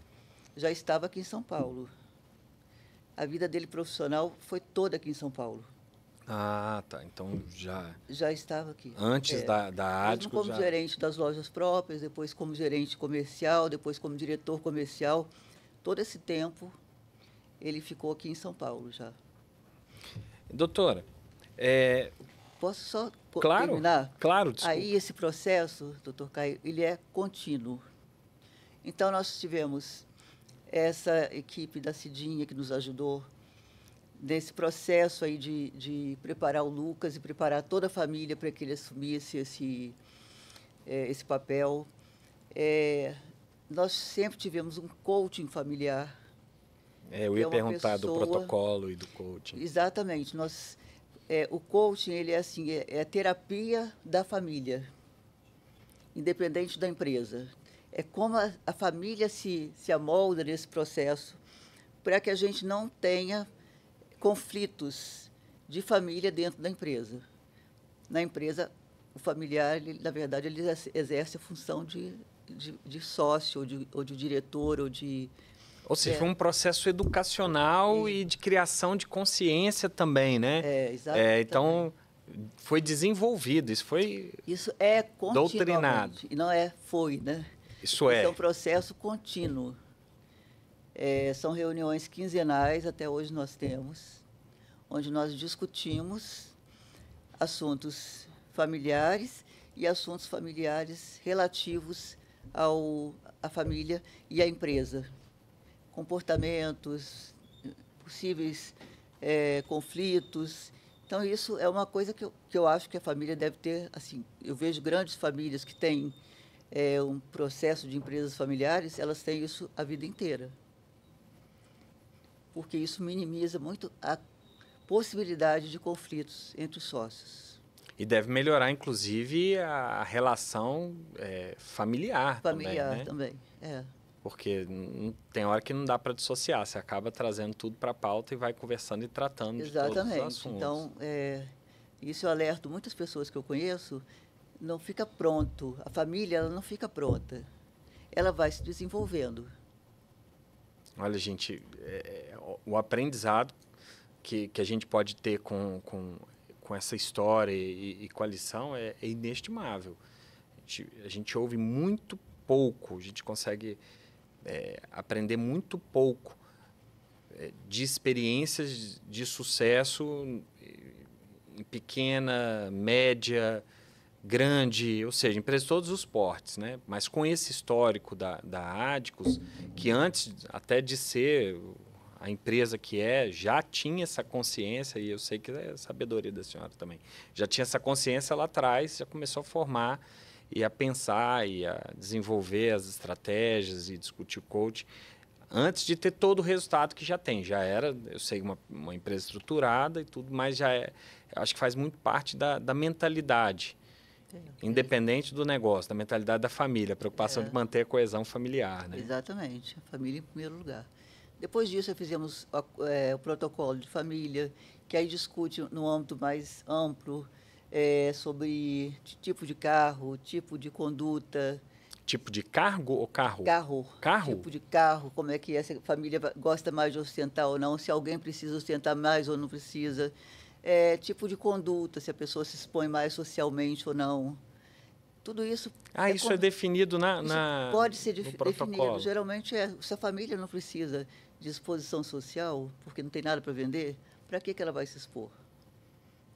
já estava aqui em São Paulo. A vida dele profissional foi toda aqui em São Paulo. Ah, tá. Então já estava aqui. Antes da Ático, como gerente das lojas próprias, depois como gerente comercial, depois como diretor comercial. Todo esse tempo ele ficou aqui em São Paulo já. Doutora, posso só claro, terminar? Claro, desculpa. Aí esse processo, doutor Caio, ele é contínuo. Então, nós tivemos essa equipe da Cidinha que nos ajudou nesse processo aí de preparar o Lucas e preparar toda a família para que ele assumisse esse papel. Nós sempre tivemos um coaching familiar. Eu ia perguntar do protocolo e do coaching. Exatamente. O coaching, ele é assim, é a terapia da família, independente da empresa. É como a família se amolda nesse processo para que a gente não tenha conflitos de família dentro da empresa. Na empresa, o familiar, na verdade, ele exerce a função de sócio, ou de diretor, ou de... Ou seja, foi um processo educacional e de criação de consciência também, né? Exatamente. Então, foi desenvolvido, isso é doutrinado. E não foi, né? Isso é um processo contínuo. São reuniões quinzenais, até hoje nós temos, onde nós discutimos assuntos familiares e assuntos familiares relativos à família e à empresa. Comportamentos, possíveis conflitos. Então, isso é uma coisa que eu acho que a família deve ter. Assim, eu vejo grandes famílias que têm um processo de empresas familiares, elas têm isso a vida inteira. Porque isso minimiza muito a possibilidade de conflitos entre os sócios. E deve melhorar, inclusive, a relação familiar também, Porque tem hora que não dá para dissociar, você acaba trazendo tudo para a pauta e vai conversando e tratando de todos os assuntos. Então, isso eu alerto muitas pessoas que eu conheço, não fica pronto. A família, ela não fica pronta. Ela vai se desenvolvendo. Olha, gente, o aprendizado que a gente pode ter com essa história e com a lição é inestimável. A gente ouve muito pouco, a gente consegue aprender muito pouco de experiências de sucesso em pequena, média, grande, ou seja, empresas de todos os portes, né? Mas com esse histórico da Adicus, que antes até de ser a empresa que já tinha essa consciência, e eu sei que é a sabedoria da senhora também, já tinha essa consciência lá atrás, já começou a formar e a pensar e a desenvolver as estratégias e discutir o coaching antes de ter todo o resultado que já tem. Já era, eu sei, uma empresa estruturada e tudo, mas eu acho que faz muito parte da mentalidade. Independente do negócio, da mentalidade da família, a preocupação de manter a coesão familiar. Né? Exatamente, a família em primeiro lugar. Depois disso, fizemos o protocolo de família, que aí discute no âmbito mais amplo sobre tipo de carro, tipo de conduta. Tipo de cargo ou carro? Carro. Tipo de carro, como é que essa família gosta mais de ostentar ou não, se alguém precisa ostentar mais ou não precisa. Tipo de conduta, se a pessoa se expõe mais socialmente ou não. Tudo isso... isso é definido pode ser definido. Geralmente, se a família não precisa de exposição social, porque não tem nada para vender, para que ela vai se expor?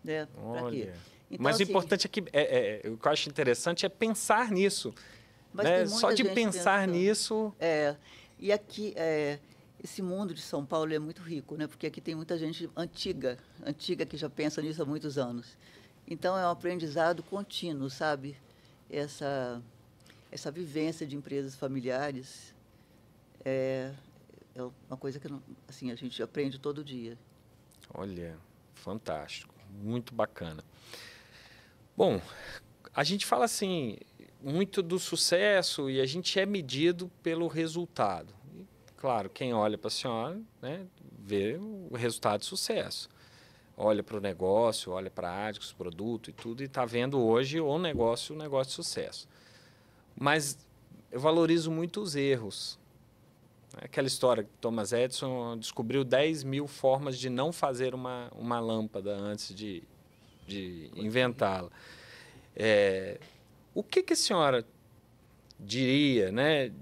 Né? Para quê? Então, mas o importante é que... o que eu acho interessante é pensar nisso. Mas né? Só de pensar nisso... E aqui... esse mundo de São Paulo é muito rico, né? Porque aqui tem muita gente antiga que já pensa nisso há muitos anos. Então, é um aprendizado contínuo, sabe? Essa vivência de empresas familiares é uma coisa que a gente aprende todo dia. Olha, fantástico, muito bacana. Bom, a gente fala assim, muito do sucesso e a gente é medido pelo resultado. E, claro, quem olha para a senhora, né, vê o resultado de sucesso. Olha para o negócio, olha para a Adicus, produto e tudo, e está vendo hoje um negócio de sucesso. Mas eu valorizo muito os erros. Aquela história que Thomas Edison descobriu 10.000 formas de não fazer uma lâmpada antes de inventá-la. O que a senhora diria, né,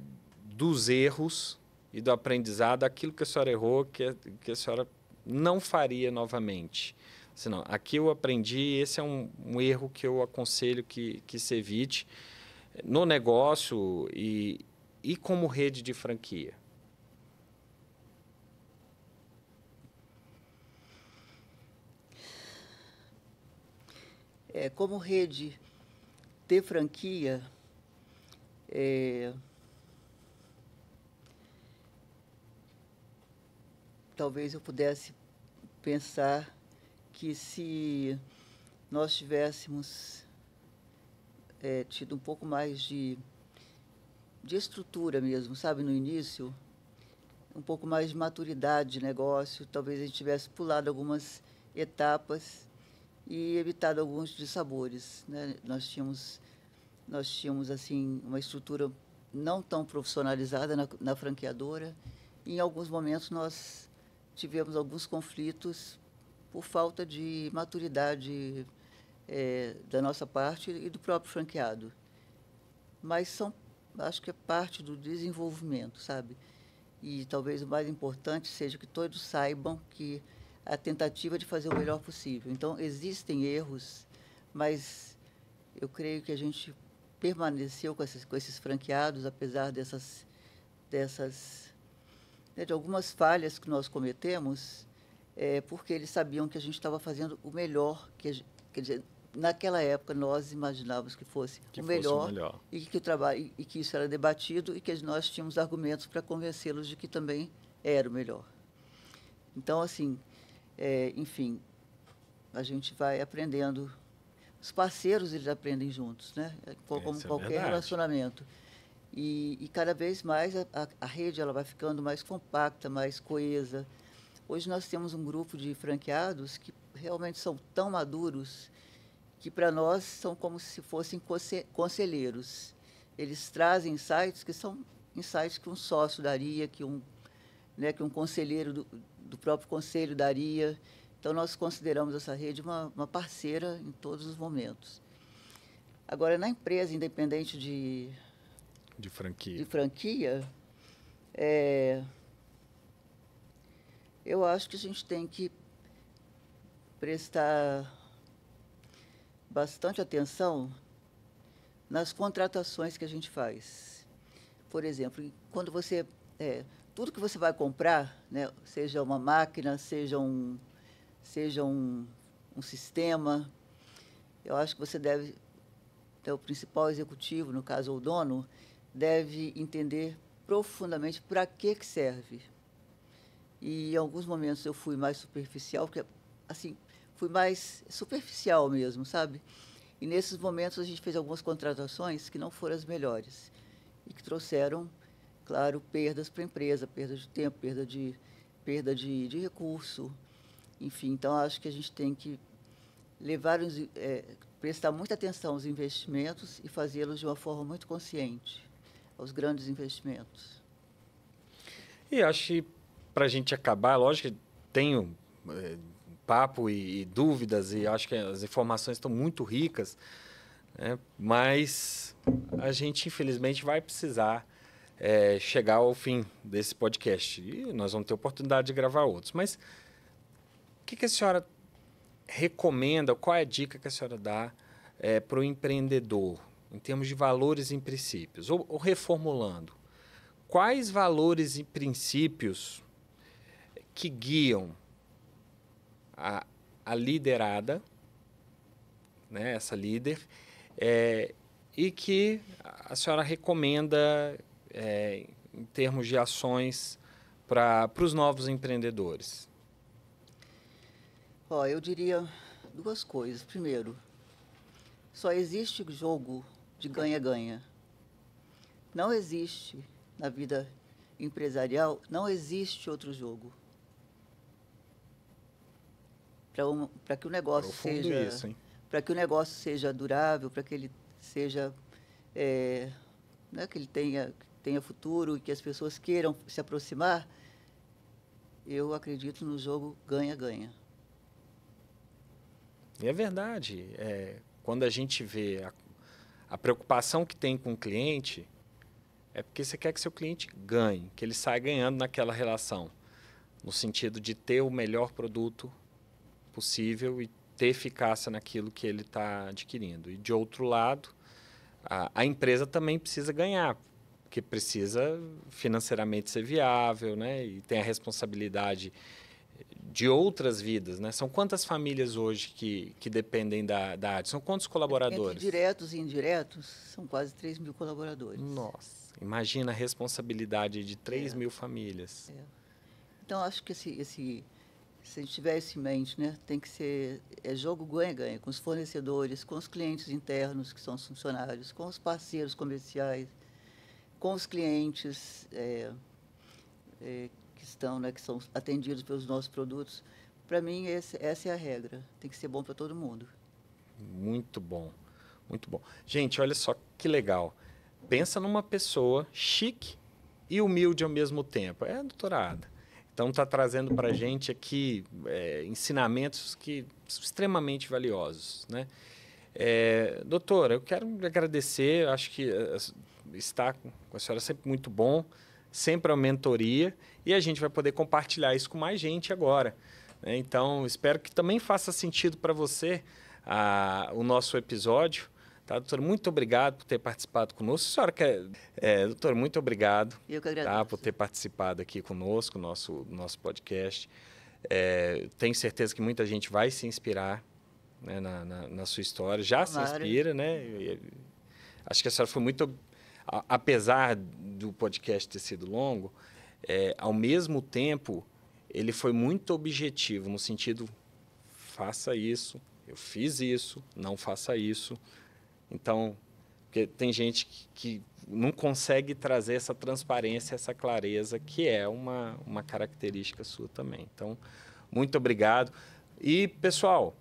dos erros e do aprendizado, aquilo que a senhora errou, que a senhora não faria novamente? Senão, aqui eu aprendi, esse é um erro que eu aconselho que se evite no negócio e como rede de franquia. Como rede de franquia, talvez eu pudesse pensar que se nós tivéssemos tido um pouco mais de estrutura mesmo, sabe, no início, um pouco mais de maturidade de negócio, talvez a gente tivesse pulado algumas etapas e evitado alguns dissabores, né? Nós tínhamos assim uma estrutura não tão profissionalizada na franqueadora e em alguns momentos nós tivemos alguns conflitos por falta de maturidade da nossa parte e do próprio franqueado. Mas acho que é parte do desenvolvimento, sabe? E talvez o mais importante seja que todos saibam que a tentativa de fazer o melhor possível. Então, existem erros, mas eu creio que a gente permaneceu com esses franqueados, apesar dessas de algumas falhas que nós cometemos, porque eles sabiam que a gente estava fazendo o melhor, quer dizer, naquela época nós imaginávamos que fosse o melhor e que o trabalho e que isso era debatido e que nós tínhamos argumentos para convencê-los de que também era o melhor. Então, assim, enfim, a gente vai aprendendo. Os parceiros, eles aprendem juntos, né? Como qualquer relacionamento. E cada vez mais a rede ela vai ficando mais compacta, mais coesa. Hoje nós temos um grupo de franqueados que realmente são tão maduros que para nós são como se fossem conselheiros. Eles trazem insights que são insights que um sócio daria, que um conselheiro do próprio conselho daria. Então, nós consideramos essa rede uma parceira em todos os momentos. Agora, na empresa independente de franquia, eu acho que a gente tem que prestar bastante atenção nas contratações que a gente faz. Por exemplo, quando tudo que você vai comprar, né, seja uma máquina, seja um sistema, eu acho que você deve, o principal executivo, no caso o dono, deve entender profundamente para que serve. E em alguns momentos eu fui mais superficial, porque assim, fui mais superficial mesmo, sabe? E nesses momentos a gente fez algumas contratações que não foram as melhores e que trouxeram, claro, perdas para a empresa, perda de tempo, perda de recurso. Enfim, então acho que a gente tem que prestar muita atenção aos investimentos e fazê-los de uma forma muito consciente, aos grandes investimentos. E acho que, para a gente acabar, lógico que tenho papo e dúvidas, e acho que as informações estão muito ricas, né? Mas a gente, infelizmente, vai precisar chegar ao fim desse podcast. E nós vamos ter oportunidade de gravar outros. Mas o que a senhora recomenda, qual é a dica que a senhora dá para o empreendedor, em termos de valores e princípios? Ou reformulando, quais valores e princípios que guiam a liderada, né, essa líder, e que a senhora recomenda em termos de ações para os novos empreendedores? Eu diria duas coisas. Primeiro, só existe jogo de ganha-ganha. Não existe, na vida empresarial, não existe outro jogo. Para que o negócio seja... Isso, hein? Para que o negócio seja durável, para que ele seja... né, que ele tenha futuro e que as pessoas queiram se aproximar, eu acredito no jogo ganha-ganha. E é verdade. Quando a gente vê a preocupação que tem com o cliente, é porque você quer que seu cliente ganhe, que ele saia ganhando naquela relação, no sentido de ter o melhor produto possível e ter eficácia naquilo que ele está adquirindo. E, de outro lado, a empresa também precisa ganhar, porque precisa financeiramente ser viável, né? E tem a responsabilidade de outras vidas, né? São quantas famílias hoje que dependem da AD? São quantos colaboradores? Entre diretos e indiretos, são quase 3 mil colaboradores. Nossa, imagina a responsabilidade de 3 mil famílias. Então, acho que se a gente tiver isso em mente, né, tem que ser jogo ganha-ganha, com os fornecedores, com os clientes internos, que são os funcionários, com os parceiros comerciais, com os clientes que estão, né, que são atendidos pelos nossos produtos. Para mim, essa é a regra. Tem que ser bom para todo mundo. Muito bom, muito bom. Gente, olha só que legal. Pensa numa pessoa chique e humilde ao mesmo tempo. É a doutora Ada. Então, está trazendo para a gente aqui ensinamentos que são extremamente valiosos, né? Doutora, eu quero agradecer. Acho que estar com a senhora é sempre muito bom. Sempre a mentoria. E a gente vai poder compartilhar isso com mais gente agora, né? Então, espero que também faça sentido para você o nosso episódio. Tá, doutora, muito obrigado por ter participado conosco. A senhora quer... doutora, muito obrigado. Eu que agradeço. Tá, por ter participado aqui conosco, no nosso podcast. Tenho certeza que muita gente vai se inspirar, né, na sua história. Já se inspira, né? Acho que a senhora foi muito... Apesar do podcast ter sido longo, ao mesmo tempo, ele foi muito objetivo, no sentido, faça isso, eu fiz isso, não faça isso. Então, porque tem gente que não consegue trazer essa transparência, essa clareza, que é uma característica sua também. Então, muito obrigado. E, pessoal,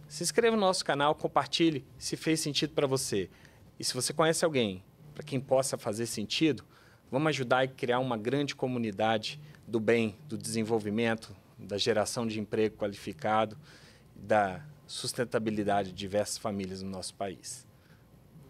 se inscreva no nosso canal, compartilhe se fez sentido para você. E se você conhece alguém para quem possa fazer sentido, vamos ajudar a criar uma grande comunidade do bem, do desenvolvimento, da geração de emprego qualificado, da sustentabilidade de diversas famílias no nosso país.